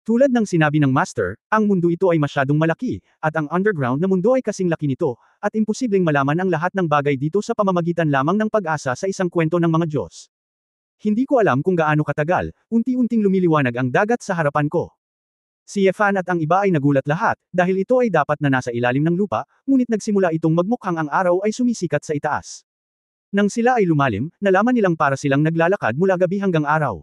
Tulad ng sinabi ng Master, ang mundo ito ay masyadong malaki, at ang underground na mundo ay kasing laki nito, at imposibleng malaman ang lahat ng bagay dito sa pamamagitan lamang ng pag-asa sa isang kwento ng mga Diyos. Hindi ko alam kung gaano katagal, unti-unting lumiliwanag ang dagat sa harapan ko. Si Yefan at ang iba ay nagulat lahat, dahil ito ay dapat na nasa ilalim ng lupa, ngunit nagsimula itong magmukhang ang araw ay sumisikat sa itaas. Nang sila ay lumalim, nalaman nilang para silang naglalakad mula gabi hanggang araw.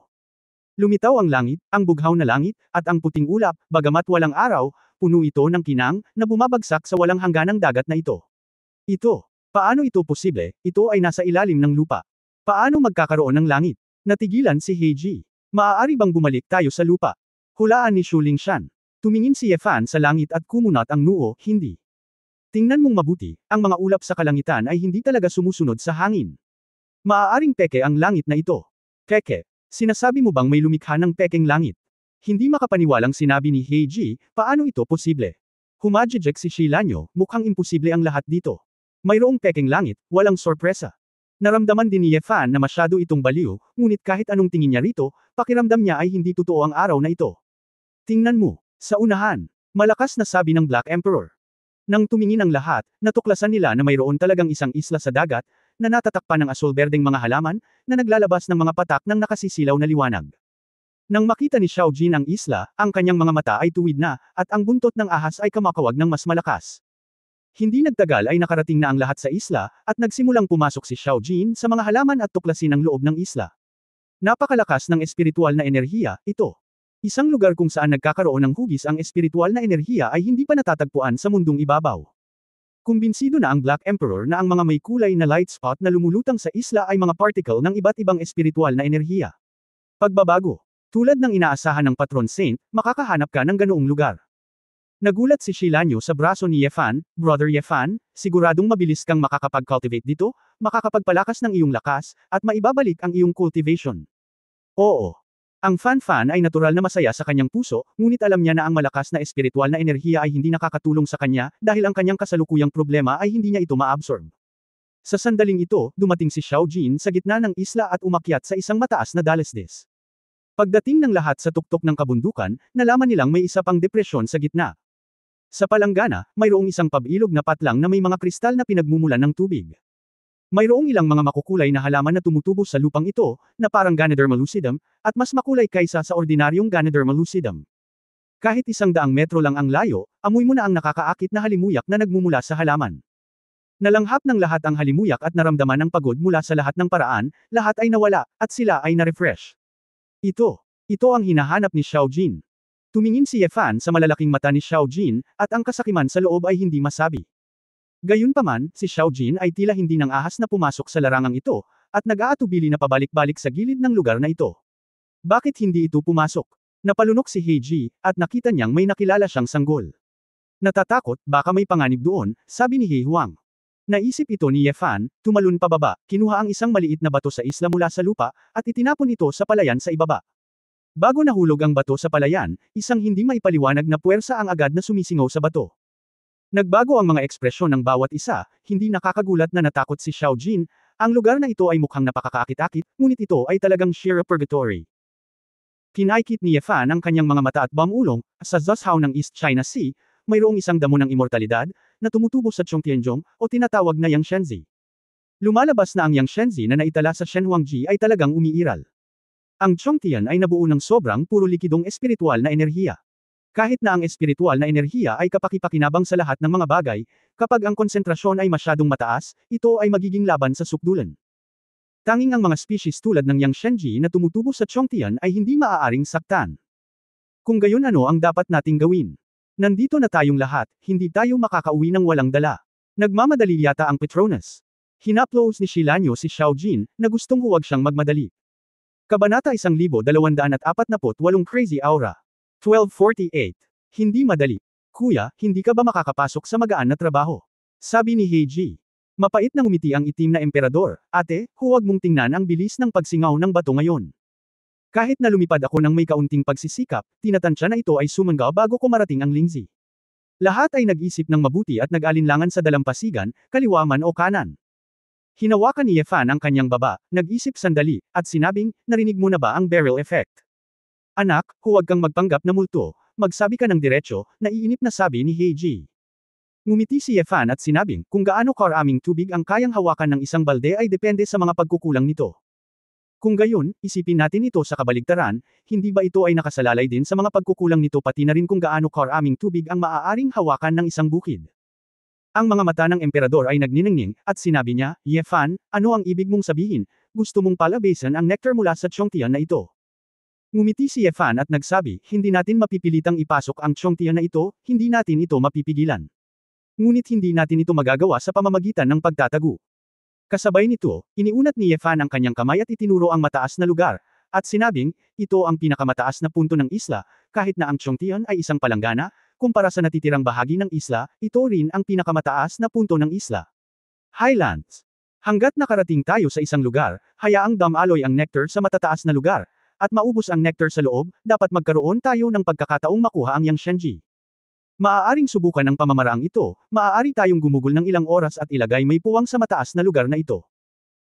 Lumitaw ang langit, ang bughaw na langit, at ang puting ulap, bagamat walang araw, puno ito ng kinang, na bumabagsak sa walang hangganang dagat na ito. Ito. Paano ito posible? Ito ay nasa ilalim ng lupa. Paano magkakaroon ng langit? Natigilan si Heiji. Maaari bang bumalik tayo sa lupa? Hulaan ni Shu Lingshan. Tumingin si Yefan sa langit at kumunat ang noo, hindi. Tingnan mong mabuti, ang mga ulap sa kalangitan ay hindi talaga sumusunod sa hangin. Maaaring peke ang langit na ito. Peke. Sinasabi mo bang may lumikha ng pekeng langit? Hindi makapaniwalang sinabi ni Heiji, paano ito posible? Humajijek si Shilanyo, mukhang imposible ang lahat dito. Mayroong pekeng langit, walang sorpresa. Naramdaman din ni Yefan na masyado itong baliw, ngunit kahit anong tingin niya rito, pakiramdam niya ay hindi totoo ang araw na ito. Tingnan mo, sa unahan, malakas na sabi ng Black Emperor. Nang tumingin ang lahat, natuklasan nila na mayroon talagang isang isla sa dagat, na natatakpan ng asul-berdeng mga halaman, na naglalabas ng mga patak ng nakasisilaw na liwanag. Nang makita ni Xiao Jin ang isla, ang kanyang mga mata ay tuwid na, at ang buntot ng ahas ay kamakawag ng mas malakas. Hindi nagtagal ay nakarating na ang lahat sa isla, at nagsimulang pumasok si Xiao Jin sa mga halaman at tuklasin ang loob ng isla. Napakalakas ng espiritual na enerhiya, ito. Isang lugar kung saan nagkakaroon ng hugis ang espiritual na enerhiya ay hindi pa natatagpuan sa mundong ibabaw. Kumbinsido na ang Black Emperor na ang mga may kulay na light spot na lumulutang sa isla ay mga particle ng iba't ibang espiritual na enerhiya. Pagbabago. Tulad ng inaasahan ng Patron Saint, makakahanap ka ng ganoong lugar. Nagulat si Shilanyo sa braso ni Yefan, Brother Yefan, siguradong mabilis kang makakapag-cultivate dito, makakapagpalakas ng iyong lakas, at maibabalik ang iyong cultivation. Oo. Ang Fan ay natural na masaya sa kanyang puso, ngunit alam niya na ang malakas na espiritual na enerhiya ay hindi nakakatulong sa kanya, dahil ang kanyang kasalukuyang problema ay hindi niya ito ma-absorb. Sa sandaling ito, dumating si Xiao Jin sa gitna ng isla at umakyat sa isang mataas na dalesdes. Pagdating ng lahat sa tuktok ng kabundukan, nalaman nilang may isa pang depresyon sa gitna. Sa palanggana, mayroong isang pabilog na patlang na may mga kristal na pinagmumulan ng tubig. Mayroong ilang mga makukulay na halaman na tumutubo sa lupang ito, na parang Ganoderma lucidum, at mas makulay kaysa sa ordinaryong Ganoderma lucidum. Kahit 100 metro lang ang layo, amoy mo na ang nakakaakit na halimuyak na nagmumula sa halaman. Nalanghap ng lahat ang halimuyak at naramdaman ang pagod mula sa lahat ng paraan, lahat ay nawala, at sila ay na-refresh. Ito ang hinahanap ni Xiao Jin. Tumingin si Ye Fan sa malalaking mata ni Xiao Jin, at ang kasakiman sa loob ay hindi masabi. Gayunpaman, si Xiao Jin ay tila hindi nang ahas na pumasok sa larangang ito, at nag-aatubili na pabalik-balik sa gilid ng lugar na ito. Bakit hindi ito pumasok? Napalunok si Heiji, at nakita niyang may nakilala siyang sanggol. Natatakot, baka may panganib doon, sabi ni He Huang. Naisip ito ni Ye Fan, tumalon pababa, kinuha ang isang maliit na bato sa isla mula sa lupa, at itinapon ito sa palayan sa ibaba. Bago nahulog ang bato sa palayan, isang hindi maipaliwanag na puwersa ang agad na sumisingaw sa bato. Nagbago ang mga ekspresyon ng bawat isa, hindi nakakagulat na natakot si Xiao Jin, ang lugar na ito ay mukhang napakakaakit-akit, ngunit ito ay talagang sheer purgatory. Kinaikit ni Ye Fan ang kanyang mga mata at bamulong, sa Zhuhao ng East China Sea, mayroong isang damo ng immortalidad, na tumutubo sa Chongtianzhong, o tinatawag na Yang Shenzi. Lumalabas na ang Yang Shenzi na naitala sa Shenhuangji ay talagang umiiral. Ang Chongtian ay nabuo ng sobrang puro likidong espiritual na enerhiya. Kahit na ang espiritual na enerhiya ay kapakipakinabang sa lahat ng mga bagay, kapag ang konsentrasyon ay masyadong mataas, ito ay magiging laban sa sukdulan. Tanging ang mga species tulad ng Yang Shenji na tumutubo sa Chongtian ay hindi maaaring saktan. Kung gayon ano ang dapat nating gawin? Nandito na tayong lahat, hindi tayo makakauwi ng walang dala. Nagmamadali yata ang Petronas. Hinaplos ni Shilanyo si Xiao Jin, na gustong huwag siyang magmadali. Kabanata 1248 Crazy Aura. 1248. Hindi madali. Kuya, hindi ka ba makakapasok sa magaan na trabaho? Sabi ni Heiji. Mapait na ngumiti ang itim na emperador, ate, huwag mong tingnan ang bilis ng pagsingaw ng bato ngayon. Kahit na lumipad ako ng may kaunting pagsisikap, tinatansya na ito ay sumangga bago ko marating ang lingzi. Lahat ay nag-isip ng mabuti at nag-alinlangan sa dalampasigan, kaliwa man o kanan. Hinawakan ni Ye Fan ang kanyang baba, nag-isip sandali, at sinabing, narinig mo na ba ang barrel effect? Anak, huwag kang magpanggap na multo, magsabi ka ng diretsyo, naiinip na sabi ni Heiji. Ngumiti si Ye Fan at sinabing, kung gaano karaming tubig ang kayang hawakan ng isang balde ay depende sa mga pagkukulang nito. Kung gayon, isipin natin ito sa kabaligtaran, hindi ba ito ay nakasalalay din sa mga pagkukulang nito pati na rin kung gaano karaming tubig ang maaaring hawakan ng isang bukid? Ang mga mata ng emperador ay nagniningning, at sinabi niya, Ye Fan, ano ang ibig mong sabihin? Gusto mong palabasan ang nectar mula sa Chongtian na ito? Ngumiti si Ye Fan at nagsabi, hindi natin mapipilitang ipasok ang Chongtian na ito, hindi natin ito mapipigilan. Ngunit hindi natin ito magagawa sa pamamagitan ng pagtatago. Kasabay nito, iniunat ni Ye Fan ang kanyang kamay at itinuro ang mataas na lugar, at sinabing, ito ang pinakamataas na punto ng isla, kahit na ang Chongtian ay isang palanggana, kumpara sa natitirang bahagi ng isla, ito rin ang pinakamataas na punto ng isla. Highlands. Hanggat nakarating tayo sa isang lugar, hayaang damaloy ang nectar sa matataas na lugar, at maubos ang nectar sa loob, dapat magkaroon tayo ng pagkakataong makuha ang Yang Shenji. Maaaring subukan ng pamamaraang ito, maaari tayong gumugol ng ilang oras at ilagay may puwang sa mataas na lugar na ito.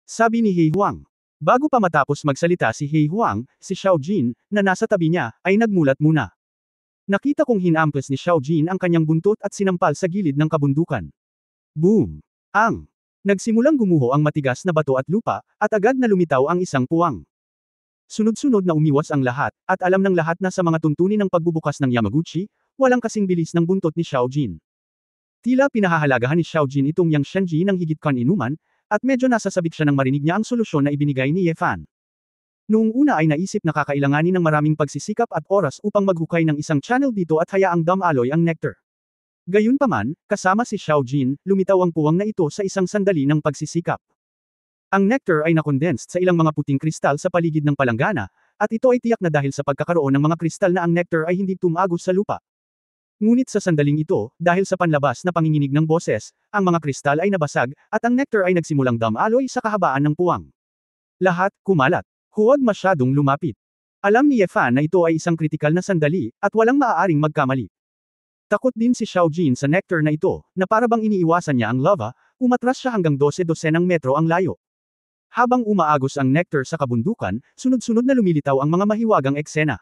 Sabi ni He Huang. Bago pa matapos magsalita si He Huang, si Xiao Jin, na nasa tabi niya, ay nagmulat muna. Nakita kong hinampes ni Xiao Jin ang kanyang buntot at sinampal sa gilid ng kabundukan. Boom! Nagsimulang gumuho ang matigas na bato at lupa, at agad na lumitaw ang isang puwang. Sunod-sunod na umiwas ang lahat, at alam ng lahat na sa mga tuntunin ng pagbubukas ng Yamaguchi, walang kasing bilis ng buntot ni Xiao Jin. Tila pinahahalagahan ni Xiao Jin itong Yang Shenji ng higit kan inuman, at medyo nasasabik siya nang marinig niya ang solusyon na ibinigay ni Ye Fan. Noong una ay naisip na kakailanganin ng maraming pagsisikap at oras upang maghukay ng isang channel dito at hayaang damaloy ang nectar. Gayunpaman, kasama si Xiao Jin, lumitaw ang puwang na ito sa isang sandali ng pagsisikap. Ang nectar ay nakondensed sa ilang mga puting kristal sa paligid ng palanggana, at ito ay tiyak na dahil sa pagkakaroon ng mga kristal na ang nectar ay hindi tumagos sa lupa. Ngunit sa sandaling ito, dahil sa panlabas na panginginig ng boses, ang mga kristal ay nabasag, at ang nectar ay nagsimulang damaloy sa kahabaan ng puwang. Lahat, kumalat. Huwag masyadong lumapit. Alam ni Yefan na ito ay isang kritikal na sandali, at walang maaaring magkamali. Takot din si Xiao Jin sa nectar na ito, na para bang iniiwasan niya ang lava, umatras siya hanggang 12-dosenang metro ang layo. Habang umaagos ang nectar sa kabundukan, sunod-sunod na lumilitaw ang mga mahiwagang eksena.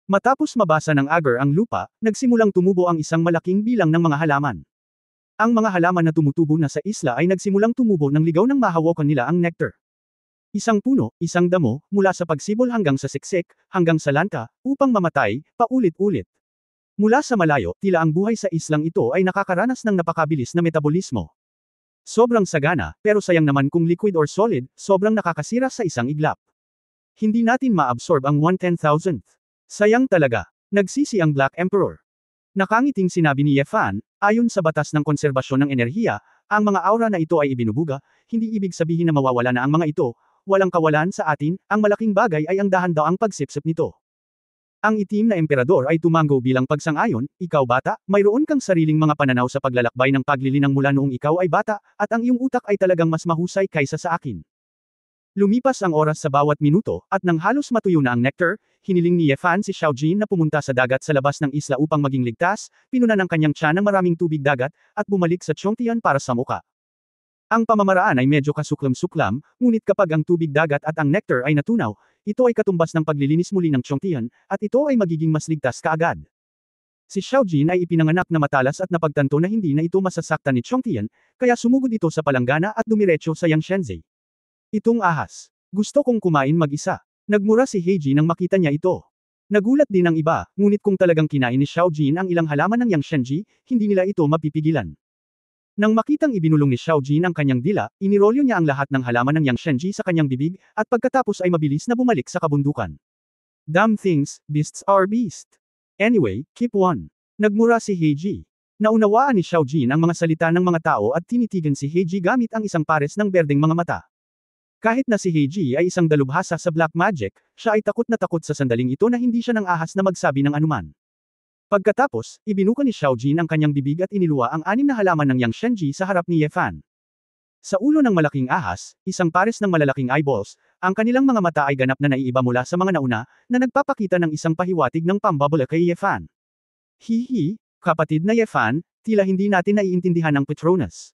Matapos mabasa ng agar ang lupa, nagsimulang tumubo ang isang malaking bilang ng mga halaman. Ang mga halaman na tumutubo na sa isla ay nagsimulang tumubo ng ligaw nang mahawakan nila ang nectar. Isang puno, isang damo, mula sa pagsibol hanggang sa siksik, hanggang sa lanta, upang mamatay, paulit-ulit. Mula sa malayo, tila ang buhay sa islang ito ay nakakaranas ng napakabilis na metabolismo. Sobrang sagana, pero sayang naman kung liquid or solid, sobrang nakakasira sa isang iglap. Hindi natin maabsorb ang 1/10,000th. Sayang talaga. Nagsisi ang Black Emperor. Nakangiting sinabi ni Yefan, ayon sa batas ng konserbasyon ng enerhiya, ang mga aura na ito ay ibinubuga, hindi ibig sabihin na mawawala na ang mga ito, walang kawalan sa atin, ang malaking bagay ay ang dahan-daang pagsipsip nito. Ang itim na emperador ay tumanggo bilang pagsang-ayon, ikaw bata, mayroon kang sariling mga pananaw sa paglalakbay ng paglilinang mula noong ikaw ay bata, at ang iyong utak ay talagang mas mahusay kaysa sa akin. Lumipas ang oras sa bawat minuto, at nang halos matuyo na ang nectar, hiniling ni Yefan si Xiao Jin na pumunta sa dagat sa labas ng isla upang maging ligtas, pinunan ang kanyang tiyan ng maraming tubig dagat, at bumalik sa Chongtian para sa muka. Ang pamamaraan ay medyo kasuklam-suklam, ngunit kapag ang tubig dagat at ang nectar ay natunaw, ito ay katumbas ng paglilinis muli ng Chongtian, at ito ay magiging mas ligtas kaagad. Si Xiao Jin ay ipinanganak na matalas at napagtanto na hindi na ito masasaktan ni Chongtian, kaya sumugod ito sa palanggana at dumiretso sa Yangshenzhe. Itong ahas. Gusto kong kumain mag-isa. Nagmura si Heiji nang makita niya ito. Nagulat din ang iba, ngunit kung talagang kinain ni Xiao Jin ang ilang halaman ng Yangshenzhe, hindi nila ito mapipigilan. Nang makitang ibinulong ni Xiao Jin ang kanyang dila, inirolyo niya ang lahat ng halaman ng Yangshenzhe sa kanyang bibig, at pagkatapos ay mabilis na bumalik sa kabundukan. Damn things, beasts are beast. Anyway, keep one. Nagmura si Heiji. Naunawaan ni Xiao Jin ang mga salita ng mga tao at tinitigan si Heiji gamit ang isang pares ng berdeng mga mata. Kahit na si Heiji ay isang dalubhasa sa black magic, siya ay takot na takot sa sandaling ito na hindi siya nang ahas na magsabi ng anuman. Pagkatapos, ibinuka ni Xiao Jin ang kanyang bibig at iniluwa ang 6 na halaman ng Yangshenzhe sa harap ni Yefan. Sa ulo ng malaking ahas, isang pares ng malalaking eyeballs, ang kanilang mga mata ay ganap na naiiba mula sa mga nauna, na nagpapakita ng isang pahiwatig ng pambabala kay Yefan. Hihi, kapatid na Yefan, tila hindi natin naiintindihan ang Petronas.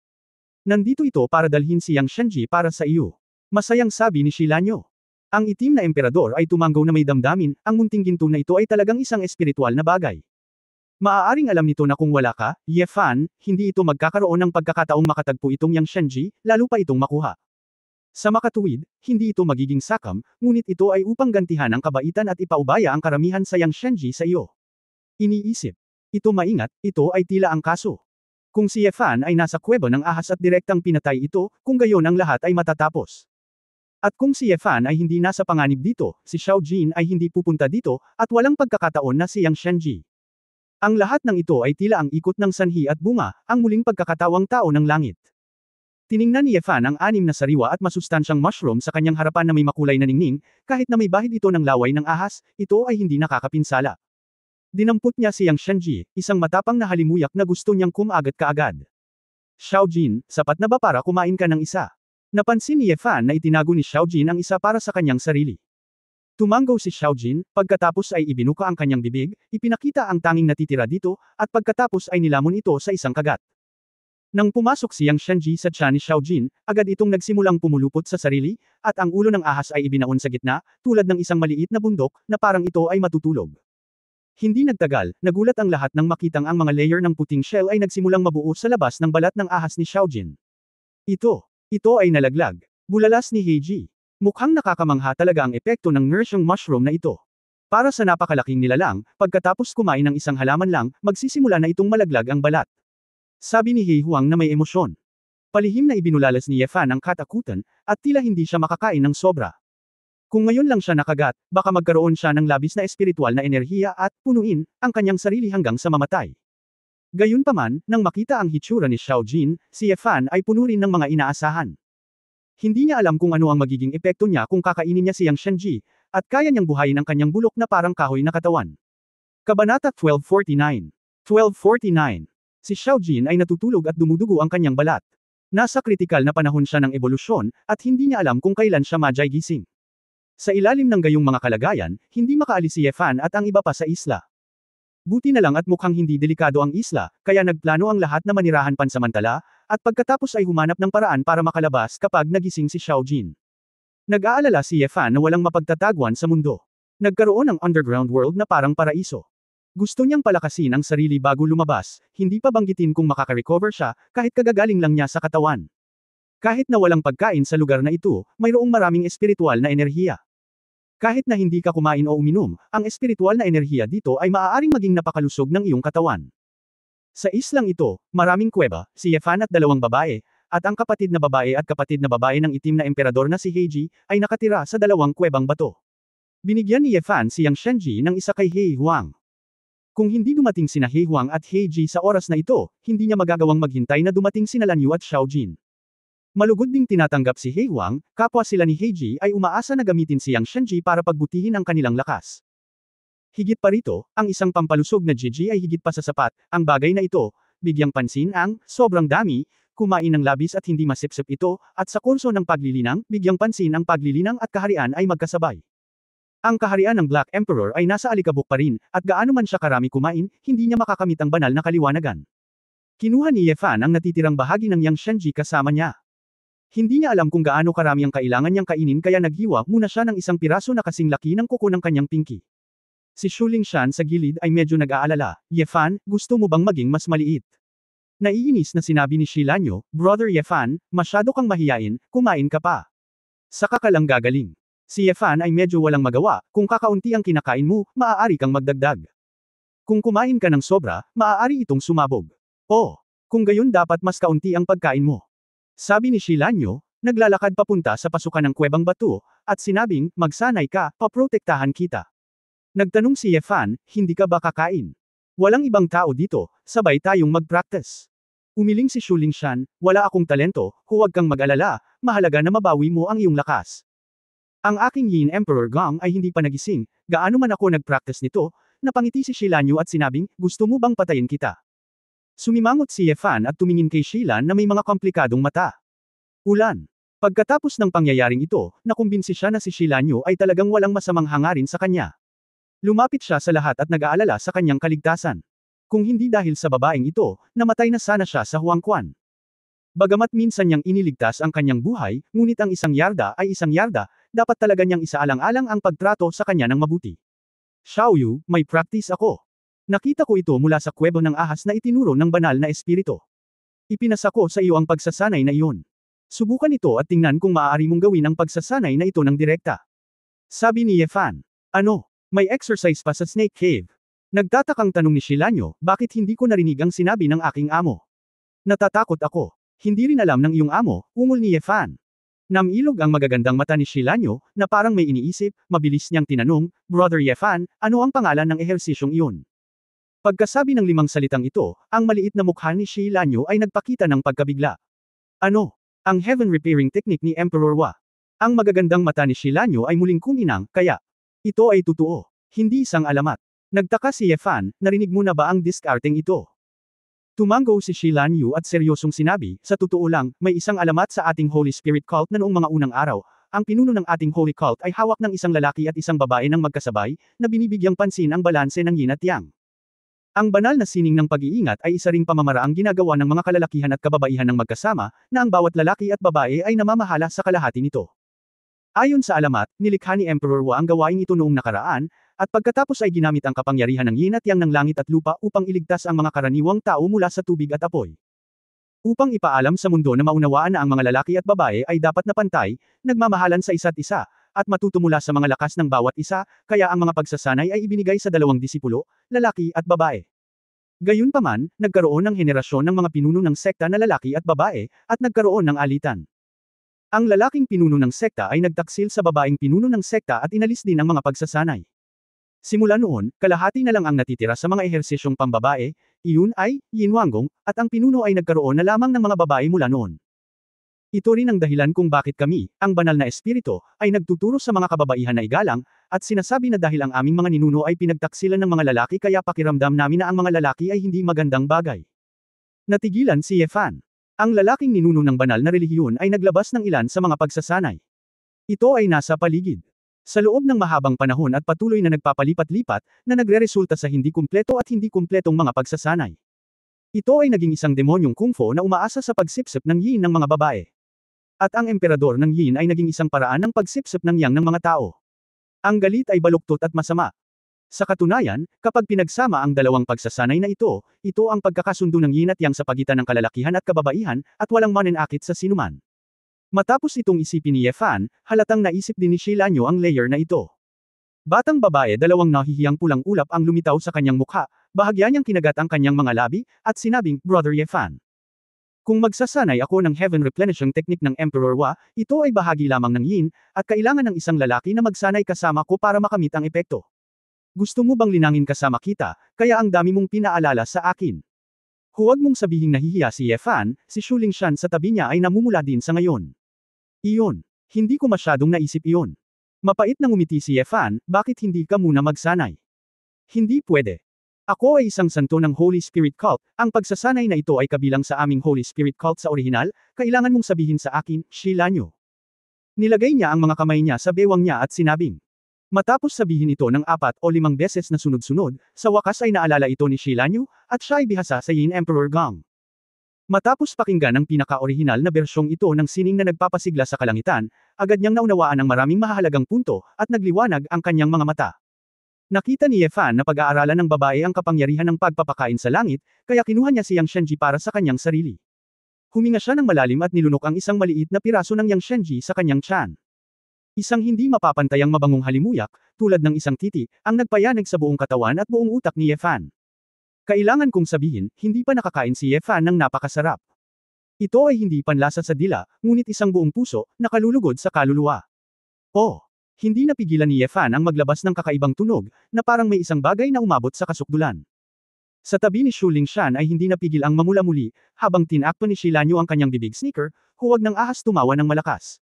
Nandito ito para dalhin si Yangshenzhe para sa iyo. Masayang sabi ni Shilanyo. Ang itim na emperador ay tumanggaw na may damdamin, ang munting ginto na ito ay talagang isang espiritual na bagay. Maaaring alam nito na kung wala ka, Yefan, hindi ito magkakaroon ng pagkakataong makatagpo itong Yangshenzhe, lalo pa itong makuha. Sa makatuwid, hindi ito magiging sakam, ngunit ito ay upang gantihan ang kabaitan at ipaubaya ang karamihan sa Yangshenzhe sa iyo. Iniisip. Ito maingat, ito ay tila ang kaso. Kung si Yefan ay nasa kuweba ng ahas at direktang pinatay ito, kung gayon ang lahat ay matatapos. At kung si Yefan ay hindi nasa panganib dito, si Xiao Jin ay hindi pupunta dito, at walang pagkakataon na si Yangshenzhe. Ang lahat ng ito ay tila ang ikot ng sanhi at bunga, ang muling pagkakatawang tao ng langit. Tiningnan ni Yefan ang 6 na sariwa at masustansyang mushroom sa kanyang harapan na may makulay na ningning, kahit na may bahid ito ng laway ng ahas, ito ay hindi nakakapinsala. Dinampot niya si Yangshenzhe, isang matapang na halimuyak na gusto niyang kumagat kaagad. Xiao Jin, sapat na ba para kumain ka ng isa? Napansin ni Yefan na itinago ni Xiao Jin ang isa para sa kanyang sarili. Tumanggaw si Xiao Jin, pagkatapos ay ibinuka ang kanyang bibig, ipinakita ang tanging natitira dito, at pagkatapos ay nilamon ito sa isang kagat. Nang pumasok si Yangshenzhe sa tiyan ni Xiao Jin, agad itong nagsimulang pumulupot sa sarili, at ang ulo ng ahas ay ibinaon sa gitna, tulad ng isang maliit na bundok, na parang ito ay matutulog. Hindi nagtagal, nagulat ang lahat nang makitang ang mga layer ng puting shell ay nagsimulang mabuo sa labas ng balat ng ahas ni Xiao Jin. Ito ay nalaglag. Bulalas ni Heiji. Mukhang nakakamangha talaga ang epekto ng nourishing mushroom na ito. Para sa napakalaking nilalang, pagkatapos kumain ng isang halaman lang, magsisimula na itong malaglag ang balat. Sabi ni He Huang na may emosyon. Palihim na ibinulalas ni Yefan ang katakutan, at tila hindi siya makakain ng sobra. Kung ngayon lang siya nakagat, baka magkaroon siya ng labis na espiritual na enerhiya at punuin ang kanyang sarili hanggang sa mamatay. Gayunpaman, nang makita ang hitsura ni Xiao Jin, si Yefan ay puno rin ng mga inaasahan. Hindi niya alam kung ano ang magiging epekto niya kung kakainin niya si Yangshenzhe, at kaya niyang buhayin ang kanyang bulok na parang kahoy na katawan. Kabanata 1249. 1249. Si Xiao Jin ay natutulog at dumudugo ang kanyang balat. Nasa kritikal na panahon siya ng ebolusyon, at hindi niya alam kung kailan siya gising. Sa ilalim ng gayong mga kalagayan, hindi makaalis si Yefan at ang iba pa sa isla. Buti na lang at mukhang hindi delikado ang isla, kaya nagplano ang lahat na manirahan pansamantala, at pagkatapos ay humanap ng paraan para makalabas kapag nagising si Xiao Jin. Nag-aalala si Yefan na walang mapagtatagwan sa mundo. Nagkaroon ng underground world na parang paraiso. Gusto niyang palakasin ang sarili bago lumabas, hindi pa banggitin kung makaka-recover siya, kahit kagagaling lang niya sa katawan. Kahit na walang pagkain sa lugar na ito, mayroong maraming espiritual na enerhiya. Kahit na hindi ka kumain o uminom, ang espiritual na enerhiya dito ay maaaring maging napakalusog ng iyong katawan. Sa islang ito, maraming kuweba, si Yefan at dalawang babae, at ang kapatid na babae at kapatid na babae ng itim na emperador na si Heiji, ay nakatira sa dalawang kuwebang bato. Binigyan ni Yefan si Yang Shenji ng isa kay He Huang. Kung hindi dumating sina He Huang at Heiji sa oras na ito, hindi niya magagawang maghintay na dumating sina Lan Yu at Xiao Jin. Malugod ding tinatanggap si He Huang, kapwa sila ni Heiji ay umaasa na gamitin si Yang Shenji para pagbutihin ang kanilang lakas. Higit pa rito, ang isang pampalusog na Gigi ay higit pa sa sapat, ang bagay na ito, bigyang pansin ang, sobrang dami, kumain ng labis at hindi masipsip ito, at sa kurso ng paglilinang, bigyang pansin ang paglilinang at kaharian ay magkasabay. Ang kaharian ng Black Emperor ay nasa alikabok pa rin, at gaano man siya karami kumain, hindi niya makakamit ang banal na kaliwanagan. Kinuha ni Yefan ang natitirang bahagi ng Yang Shenji kasama niya. Hindi niya alam kung gaano karami ang kailangan niyang kainin kaya naghiwa muna siya ng isang piraso na kasing laki ng kuko ng kanyang pinky. Si Shuling Shan sa gilid ay medyo nag-aalala, Yefan, gusto mo bang maging mas maliit? Naiinis na sinabi ni Shilanyo, Brother Yefan, masyado kang mahiyain, kumain ka pa. Saka ka lang gagaling. Si Yefan ay medyo walang magawa, kung kakaunti ang kinakain mo, maaari kang magdagdag. Kung kumain ka ng sobra, maaari itong sumabog. O, kung gayon dapat mas kaunti ang pagkain mo. Sabi ni Shilanyo, naglalakad papunta sa pasukan ng kuwebang bato, at sinabing, magsanay ka, paprotektahan kita. Nagtanong si Yefan, hindi ka ba kakain? Walang ibang tao dito, sabay tayong mag-practice. Umiling si Shuling Shan, wala akong talento, huwag kang mag-alala, mahalaga na mabawi mo ang iyong lakas. Ang aking Yin Emperor Gong ay hindi pa nagising, gaano man ako nag-practice nito, napangiti si Shilanyo at sinabing, gusto mo bang patayin kita? Sumimangot si Yefan at tumingin kay Shilan na may mga komplikadong mata. Ulan. Pagkatapos ng pangyayaring ito, nakumbinsi siya na si Shilanyo ay talagang walang masamang hangarin sa kanya. Lumapit siya sa lahat at nag-aalala sa kanyang kaligtasan. Kung hindi dahil sa babaeng ito, namatay na sana siya sa Huangquan. Bagamat minsan niyang iniligtas ang kanyang buhay, ngunit ang isang yarda ay isang yarda, dapat talaga niyang isaalang-alang ang pagtrato sa kanya ng mabuti. Xiaoyu, may practice ako. Nakita ko ito mula sa kuwebo ng ahas na itinuro ng banal na espiritu. Ipinasa ko sa iyo ang pagsasanay na iyon. Subukan ito at tingnan kung maaari mong gawin ang pagsasanay na ito ng direkta. Sabi ni Yefan. Ano? May exercise pa sa Snake Cave. Nagtatakang tanong ni Shilanyo, bakit hindi ko narinig ang sinabi ng aking amo? Natatakot ako. Hindi rin alam ng iyong amo, ungol ni Yefan. Namilog ang magagandang mata ni Shilanyo, na parang may iniisip, mabilis niyang tinanong, Brother Yefan, ano ang pangalan ng ehersisyong iyon? Pagkasabi ng 5 salitang ito, ang maliit na mukha ni Shilanyo ay nagpakita ng pagkabigla. Ano? Ang Heaven Repairing Technique ni Emperor Wa. Ang magagandang mata ni Shilanyo ay muling kuminang, kaya. Ito ay totoo. Hindi isang alamat. Nagtaka si Yefan, narinig mo na ba ang diskarteng ito? Tumango si Shilanyo at seryosong sinabi, sa totoo lang, may isang alamat sa ating Holy Spirit Cult na noong mga unang araw, ang pinuno ng ating Holy Cult ay hawak ng isang lalaki at isang babae ng magkasabay, na binibigyang pansin ang balanse ng yin at yang. Ang banal na sining ng pag-iingat ay isa ring pamamaraang ginagawa ng mga kalalakihan at kababaihan ng magkasama, na ang bawat lalaki at babae ay namamahala sa kalahati nito. Ayon sa alamat, nilikha ni Emperor Wa ang gawaing ito noong nakaraan, at pagkatapos ay ginamit ang kapangyarihan ng yin at yang ng langit at lupa upang iligtas ang mga karaniwang tao mula sa tubig at apoy. Upang ipaalam sa mundo na maunawaan na ang mga lalaki at babae ay dapat na pantay, nagmamahalan sa isa't isa, at matuto mula sa mga lakas ng bawat isa, kaya ang mga pagsasanay ay ibinigay sa 2 disipulo, lalaki at babae. Gayunpaman, nagkaroon ng henerasyon ng mga pinuno ng sekta na lalaki at babae, at nagkaroon ng alitan. Ang lalaking pinuno ng sekta ay nagtaksil sa babaeng pinuno ng sekta at inalis din ang mga pagsasanay. Simula noon, kalahati na lang ang natitira sa mga ehersisyong pambabae, iyon ay, Yin Wanggong, at ang pinuno ay nagkaroon na lamang ng mga babae mula noon. Ito rin ang dahilan kung bakit kami, ang banal na espiritu, ay nagtuturo sa mga kababaihan na igalang, at sinasabi na dahil ang aming mga ninuno ay pinagtaksilan ng mga lalaki kaya pakiramdam namin na ang mga lalaki ay hindi magandang bagay. Natigilan si Yefan. Ang lalaking ninuno ng banal na relihiyon ay naglabas ng ilan sa mga pagsasanay. Ito ay nasa paligid. Sa loob ng mahabang panahon at patuloy na nagpapalipat-lipat, na nagreresulta sa hindi kumpleto at hindi kumpletong mga pagsasanay. Ito ay naging isang demonyong kung fu na umaasa sa pagsipsip ng yin ng mga babae. At ang emperador ng yin ay naging isang paraan ng pagsipsip ng yang ng mga tao. Ang galit ay baluktot at masama. Sa katunayan, kapag pinagsama ang dalawang pagsasanay na ito ang pagkakasundo ng yin at yang sa pagitan ng kalalakihan at kababaihan, at walang mananakit sa sinuman. Matapos itong isipin ni Ye Fan, halatang naisip din ni Shilanyo ang layer na ito. Batang babae, dalawang nahihiyang pulang ulap ang lumitaw sa kanyang mukha, bahagya niyang kinagat ang kanyang mga labi, at sinabing, Brother Ye Fan. Kung magsasanay ako ng Heaven Replenishing Technique ng Emperor Wa, ito ay bahagi lamang ng yin, at kailangan ng isang lalaki na magsanay kasama ko para makamit ang epekto. Gusto mo bang linangin kasama kita, kaya ang dami mong pinaalala sa akin? Huwag mong sabihing nahihiya si Ye Fan, si Shu Lingshan sa tabi niya ay namumula din sa ngayon. Iyon. Hindi ko masyadong naisip iyon. Mapait na ngumiti si Ye Fan, bakit hindi ka muna magsanay? Hindi pwede. Ako ay isang santo ng Holy Spirit Cult, ang pagsasanay na ito ay kabilang sa aming Holy Spirit Cult sa orihinal, kailangan mong sabihin sa akin, Shilanyo. Nilagay niya ang mga kamay niya sa bewang niya at sinabing. Matapos sabihin ito ng 4 o 5 beses na sunod-sunod, sa wakas ay naalala ito ni Shilanyo, at siya ay bihasa sa Yin Emperor Gong. Matapos pakinggan ang pinaka-orihinal na bersyong ito ng sining na nagpapasigla sa kalangitan, agad niyang naunawaan ang maraming mahahalagang punto, at nagliwanag ang kanyang mga mata. Nakita ni Ye Fan na pag-aaralan ng babae ang kapangyarihan ng pagpapakain sa langit, kaya kinuha niya si Yang Shenji para sa kanyang sarili. Huminga siya ng malalim at nilunok ang isang maliit na piraso ng Yang Shenji sa kanyang tiyan. Isang hindi mapapantayang mabangong halimuyak, tulad ng isang titi, ang nagpayanig sa buong katawan at buong utak ni Ye Fan. Kailangan kong sabihin, hindi pa nakakain si Ye Fan ng napakasarap. Ito ay hindi panlasa sa dila, ngunit isang buong puso, nakalulugod sa kaluluwa. Oh! Hindi napigilan ni Ye Fan ang maglabas ng kakaibang tunog, na parang may isang bagay na umabot sa kasukdulan. Sa tabi ni Shu Lingshan ay hindi napigil ang mamula-muli, habang tinakto ni Shilanyo ang kanyang bibig sneaker, huwag ng ahas tumawa ng malakas.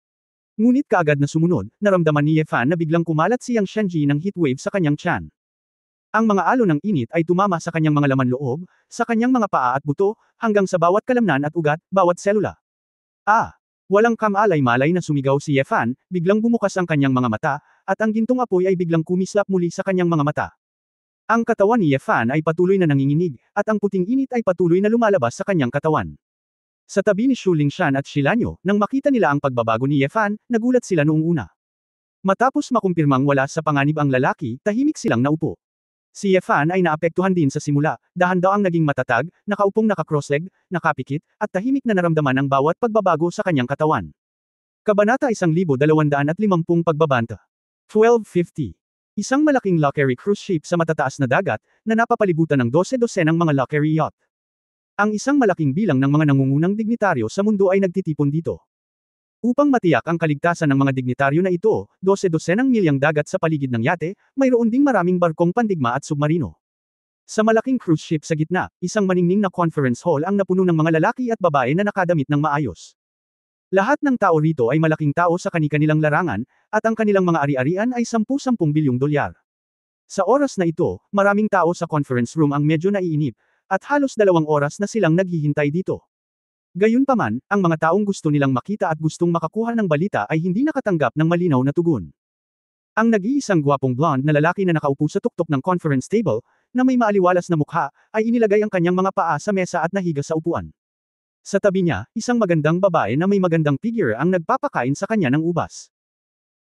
Ngunit kaagad na sumunod, naramdaman ni Ye Fan na biglang kumalat si Yang Shenji ng heatwave sa kanyang tiyan. Ang mga alon ng init ay tumama sa kanyang mga laman loob, sa kanyang mga paa at buto, hanggang sa bawat kalamnan at ugat, bawat selula. Walang kamalay-malay na sumigaw si Ye Fan, biglang bumukas ang kanyang mga mata, at ang gintong apoy ay biglang kumislap muli sa kanyang mga mata. Ang katawan ni Ye Fan ay patuloy na nanginginig, at ang puting init ay patuloy na lumalabas sa kanyang katawan. Sa tabi ni Shu Lingshan at Shilanyo, nang makita nila ang pagbabago ni Ye Fan, nagulat sila noong una. Matapos makumpirmang wala sa panganib ang lalaki, tahimik silang naupo. Si Ye Fan ay naapektuhan din sa simula, dahan-daang naging matatag, nakaupong naka-crossleg, nakapikit, at tahimik na naramdaman ang bawat pagbabago sa kanyang katawan. Kabanata 1250 Pagbabanta. 1250. Isang malaking Lockery cruise ship sa matataas na dagat, na napapalibutan ng 12-dosenang mga Lockery yacht. Ang isang malaking bilang ng mga nangungunang dignitaryo sa mundo ay nagtitipon dito. Upang matiyak ang kaligtasan ng mga dignitaryo na ito, 12-dosenang milyang dagat sa paligid ng yate, mayroon ding maraming barkong pandigma at submarino. Sa malaking cruise ship sa gitna, isang maningning na conference hall ang napuno ng mga lalaki at babae na nakadamit ng maayos. Lahat ng tao rito ay malaking tao sa kani-kanilang larangan, at ang kanilang mga ari-arian ay 10-10 bilyong dolyar. Sa oras na ito, maraming tao sa conference room ang medyo naiinip, at halos 2 oras na silang naghihintay dito. Gayunpaman, ang mga taong gusto nilang makita at gustong makakuha ng balita ay hindi nakatanggap ng malinaw na tugon. Ang nag-iisang gwapong blonde na lalaki na nakaupo sa tuktok ng conference table, na may maaliwalas na mukha, ay inilagay ang kanyang mga paa sa mesa at nahiga sa upuan. Sa tabi niya, isang magandang babae na may magandang figure ang nagpapakain sa kanya ng ubas.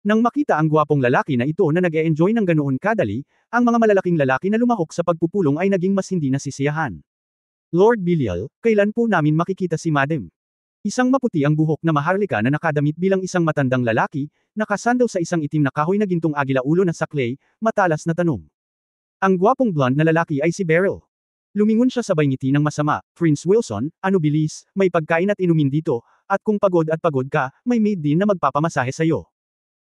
Nang makita ang gwapong lalaki na ito na nag-e-enjoy ng ganoon kadali, ang mga malalaking lalaki na lumahok sa pagpupulong ay naging mas hindi nasisiyahan. Lord Belial, kailan po namin makikita si Madam? Isang maputi ang buhok na maharlika na nakadamit bilang isang matandang lalaki, nakasandal sa isang itim na kahoy na gintong agila ulo na saklay, matalas na tanong. Ang gwapong blonde na lalaki ay si Beryl. Lumingon siya sabay ngiti ng masama, Prince Wilson, ano bilis, may pagkain at inumin dito, at kung pagod ka, may maid din na magpapamasahe sa'yo.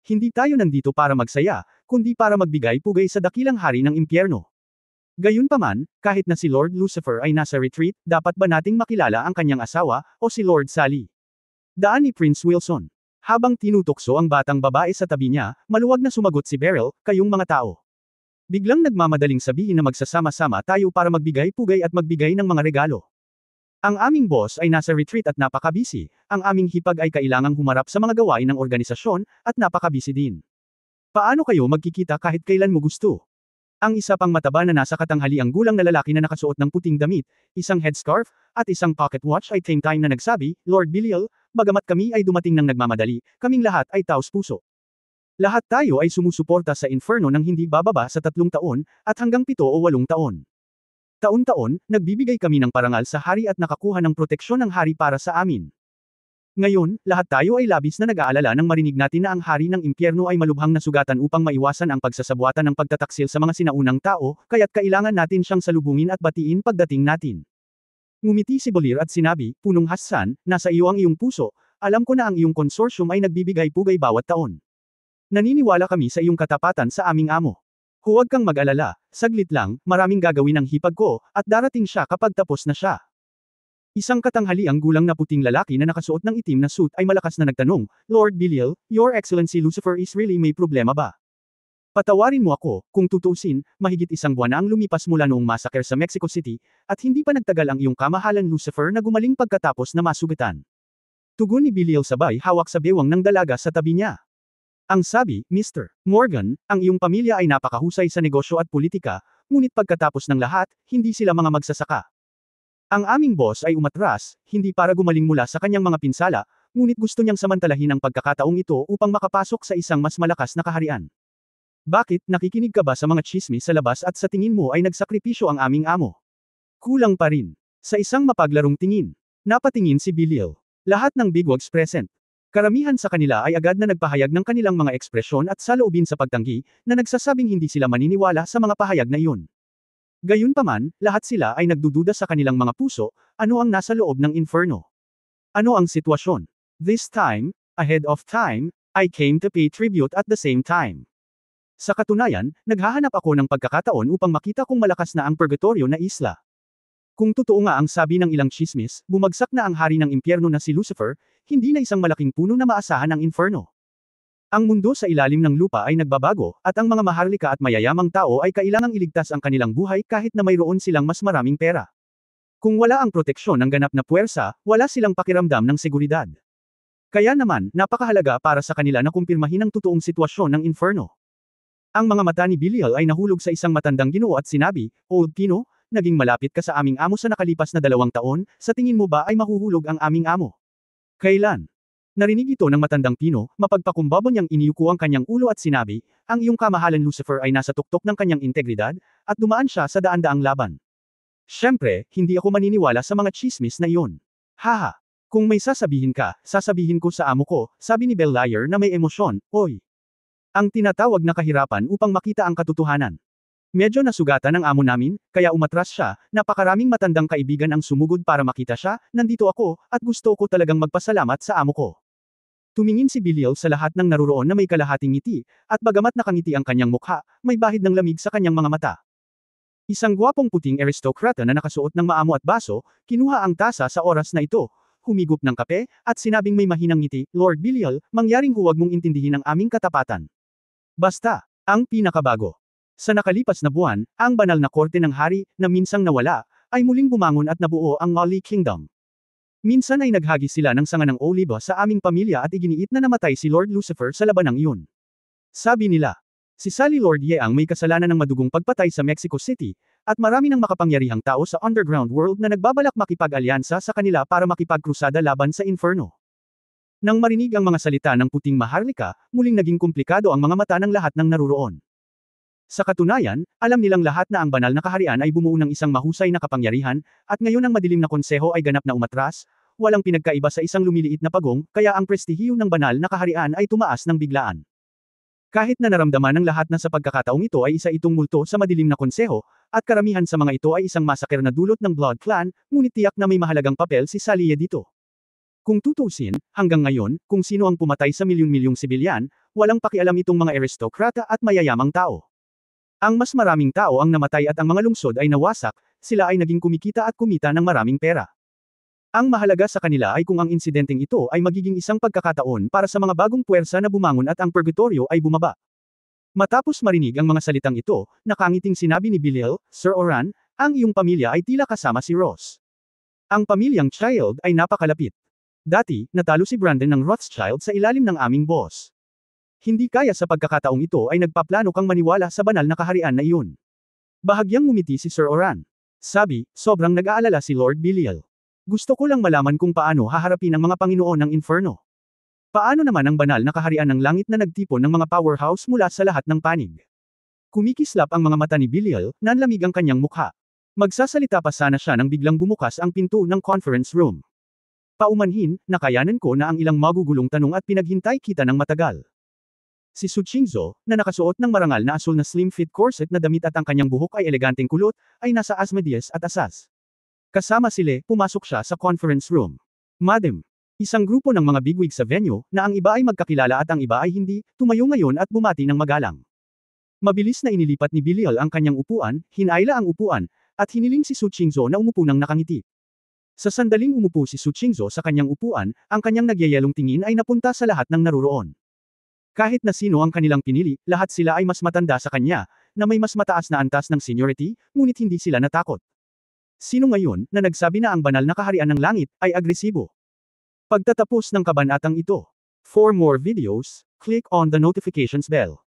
Hindi tayo nandito para magsaya, kundi para magbigay-pugay sa dakilang hari ng impyerno. Gayunpaman, kahit na si Lord Lucifer ay nasa retreat, dapat ba nating makilala ang kanyang asawa, o si Lord Sally? Daan ni Prince Wilson. Habang tinutokso ang batang babae sa tabi niya, maluwag na sumagot si Beryl, kayong mga tao. Biglang nagmamadaling sabihin na magsasama-sama tayo para magbigay-pugay at magbigay ng mga regalo. Ang aming boss ay nasa retreat at napakabisi, ang aming hipag ay kailangang humarap sa mga gawain ng organisasyon, at napakabisi din. Paano kayo magkikita kahit kailan mo gusto? Ang isa pang mataba na nasa katanghaliang gulang na lalaki na nakasuot ng puting damit, isang headscarf, at isang pocket watch ay same time na nagsabi, Lord Belial, bagamat kami ay dumating ng nagmamadali, kaming lahat ay taos puso. Lahat tayo ay sumusuporta sa inferno ng hindi bababa sa 3 taon, at hanggang 7 o 8 taon. Taon-taon, nagbibigay kami ng parangal sa hari at nakakuha ng proteksyon ng hari para sa amin. Ngayon, lahat tayo ay labis na nag-aalala nang marinig natin na ang hari ng impyerno ay malubhang nasugatan upang maiwasan ang pagsasabuatan ng pagtataksil sa mga sinaunang tao, kaya't kailangan natin siyang salubungin at batiin pagdating natin. Ngumiti si Bolir at sinabi, Punong Hassan, nasa iyo ang iyong puso, alam ko na ang iyong konsorsyum ay nagbibigay pugay bawat taon. Naniniwala kami sa iyong katapatan sa aming amo. Huwag kang mag-alala, saglit lang, maraming gagawin ang hipag ko, at darating siya kapag tapos na siya. Isang katanghaliang gulang na puting lalaki na nakasuot ng itim na suit ay malakas na nagtanong, Lord Belial, Your Excellency Lucifer is really may problema ba? Patawarin mo ako, kung tutuusin, mahigit 1 buwan na ang lumipas mula noong massacre sa Mexico City, at hindi pa nagtagal ang iyong kamahalan Lucifer na gumaling pagkatapos na masugatan. Tugon ni Belial sabay hawak sa bewang ng dalaga sa tabi niya. Ang sabi, Mr. Morgan, ang iyong pamilya ay napakahusay sa negosyo at politika, ngunit pagkatapos ng lahat, hindi sila mga magsasaka. Ang aming boss ay umatras, hindi para gumaling mula sa kanyang mga pinsala, ngunit gusto niyang samantalahin ang pagkakataong ito upang makapasok sa isang mas malakas na kaharian. Bakit, nakikinig ka ba sa mga tsismis sa labas at sa tingin mo ay nagsakripisyo ang aming amo? Kulang pa rin. Sa isang mapaglarong tingin, napatingin si Belial. Lahat ng bigwigs present. Karamihan sa kanila ay agad na nagpahayag ng kanilang mga ekspresyon at saloobin sa pagtanggi, na nagsasabing hindi sila maniniwala sa mga pahayag na iyon. Gayunpaman, lahat sila ay nagdududa sa kanilang mga puso, ano ang nasa loob ng inferno. Ano ang sitwasyon? This time, ahead of time, I came to pay tribute at the same time. Sa katunayan, naghahanap ako ng pagkakataon upang makita kung malakas na ang purgatorio na isla. Kung totoo nga ang sabi ng ilang chismis, bumagsak na ang hari ng impyerno na si Lucifer, hindi na isang malaking puno na maasahan ang inferno. Ang mundo sa ilalim ng lupa ay nagbabago, at ang mga maharlika at mayayamang tao ay kailangang iligtas ang kanilang buhay kahit na mayroon silang mas maraming pera. Kung wala ang proteksyon ng ganap na puwersa, wala silang pakiramdam ng seguridad. Kaya naman, napakahalaga para sa kanila na kumpirmahin ang totoong sitwasyon ng inferno. Ang mga mata ni Belial ay nahulog sa isang matandang Ginoo at sinabi, Old Pino, naging malapit ka sa aming amo sa nakalipas na 2 taon, sa tingin mo ba ay mahuhulog ang aming amo? Kailan? Narinig ito ng matandang Pino, mapagpakumbaba niyang iniyuko ang kanyang ulo at sinabi, ang iyong kamahalan Lucifer ay nasa tuktok ng kanyang integridad, at dumaan siya sa daan-daang laban. Siyempre, hindi ako maniniwala sa mga chismis na iyon. Haha. Kung may sasabihin ka, sasabihin ko sa amo ko, sabi ni Belial na may emosyon, oy. Ang tinatawag na kahirapan upang makita ang katotohanan. Medyo nasugatan ang amo namin, kaya umatras siya, napakaraming matandang kaibigan ang sumugod para makita siya, nandito ako, at gusto ko talagang magpasalamat sa amo ko. Tumingin si Belial sa lahat ng naruroon na may kalahating ngiti, at bagamat nakangiti ang kanyang mukha, may bahid ng lamig sa kanyang mga mata. Isang gwapong puting aristokrata na nakasuot ng maamo at baso, kinuha ang tasa sa oras na ito, humigop ng kape, at sinabing may mahinang ngiti, Lord Belial, mangyaring huwag mong intindihin ang aming katapatan. Basta, ang pinakabago. Sa nakalipas na buwan, ang banal na korte ng hari, na minsang nawala, ay muling bumangon at nabuo ang Mali Kingdom. Minsan ay naghagi sila ng sanga ng oliba sa aming pamilya at iginiit na namatay si Lord Lucifer sa labanang iyon. Sabi nila, si Sally Lord Yeang may kasalanan ng madugong pagpatay sa Mexico City, at marami ng makapangyarihang tao sa underground world na nagbabalak makipag-alyansa sa kanila para makipagkrusada laban sa inferno. Nang marinig ang mga salita ng puting maharlika, muling naging komplikado ang mga mata ng lahat ng naruroon. Sa katunayan, alam nilang lahat na ang banal na kaharian ay bumuo ng isang mahusay na kapangyarihan, at ngayon ang madilim na konseho ay ganap na umatras, walang pinagkaiba sa isang lumiliit na pagong, kaya ang prestihiyo ng banal na kaharian ay tumaas ng biglaan. Kahit na naramdaman ng lahat na sa pagkakataong ito ay isa itong multo sa madilim na konseho, at karamihan sa mga ito ay isang massacre na dulot ng Blood Clan, ngunit tiyak na may mahalagang papel si Sally dito. Kung tutusin, hanggang ngayon, kung sino ang pumatay sa milyon-milyong sibilyan, walang pakialam itong mga aristokrata at mayayamang tao. Ang mas maraming tao ang namatay at ang mga lungsod ay nawasak, sila ay naging kumikita at kumita ng maraming pera. Ang mahalaga sa kanila ay kung ang insidenteng ito ay magiging isang pagkakataon para sa mga bagong puwersa na bumangon at ang purgatorio ay bumaba. Matapos marinig ang mga salitang ito, nakangiting sinabi ni Belial, Sir Oran, ang iyong pamilya ay tila kasama si Ross. Ang pamilyang Child ay napakalapit. Dati, natalo si Brandon ng Rothschild sa ilalim ng aming boss. Hindi kaya sa pagkakataong ito ay nagpaplano kang maniwala sa banal na kaharian na iyon. Bahagyang ngumiti si Sir Oran. Sabi, sobrang nag-aalala si Lord Belial. Gusto ko lang malaman kung paano haharapin ang mga Panginoon ng Inferno. Paano naman ang banal na kaharian ng langit na nagtipon ng mga powerhouse mula sa lahat ng panig? Kumikislap ang mga mata ni Belial, nanlamig ang kanyang mukha. Magsasalita pa sana siya nang biglang bumukas ang pinto ng conference room. Paumanhin, nakayanan ko na ang ilang magugulong tanong at pinaghintay kita ng matagal. Si Su Qingzhou, na nakasuot ng marangal na asul na slim-fit corset na damit at ang kanyang buhok ay eleganteng kulot, ay nasa Asmodeus at Asas. Kasama sila, pumasok siya sa conference room. Madam. Isang grupo ng mga bigwig sa venue, na ang iba ay magkakilala at ang iba ay hindi, tumayo ngayon at bumati ng magalang. Mabilis na inilipat ni Belial ang kanyang upuan, hinayla ang upuan, at hiniling si Su Qingzhou na umupo ng nakangiti. Sa sandaling umupo si Su Qingzhou sa kanyang upuan, ang kanyang nagyayalong tingin ay napunta sa lahat ng naruroon. Kahit na sino ang kanilang pinili, lahat sila ay mas matanda sa kanya, na may mas mataas na antas ng seniority, ngunit hindi sila natakot. Sino ngayon, na nagsabi na ang banal na kaharian ng langit, ay agresibo? Pagtatapos ng kabanatang ito. For more videos, click on the notifications bell.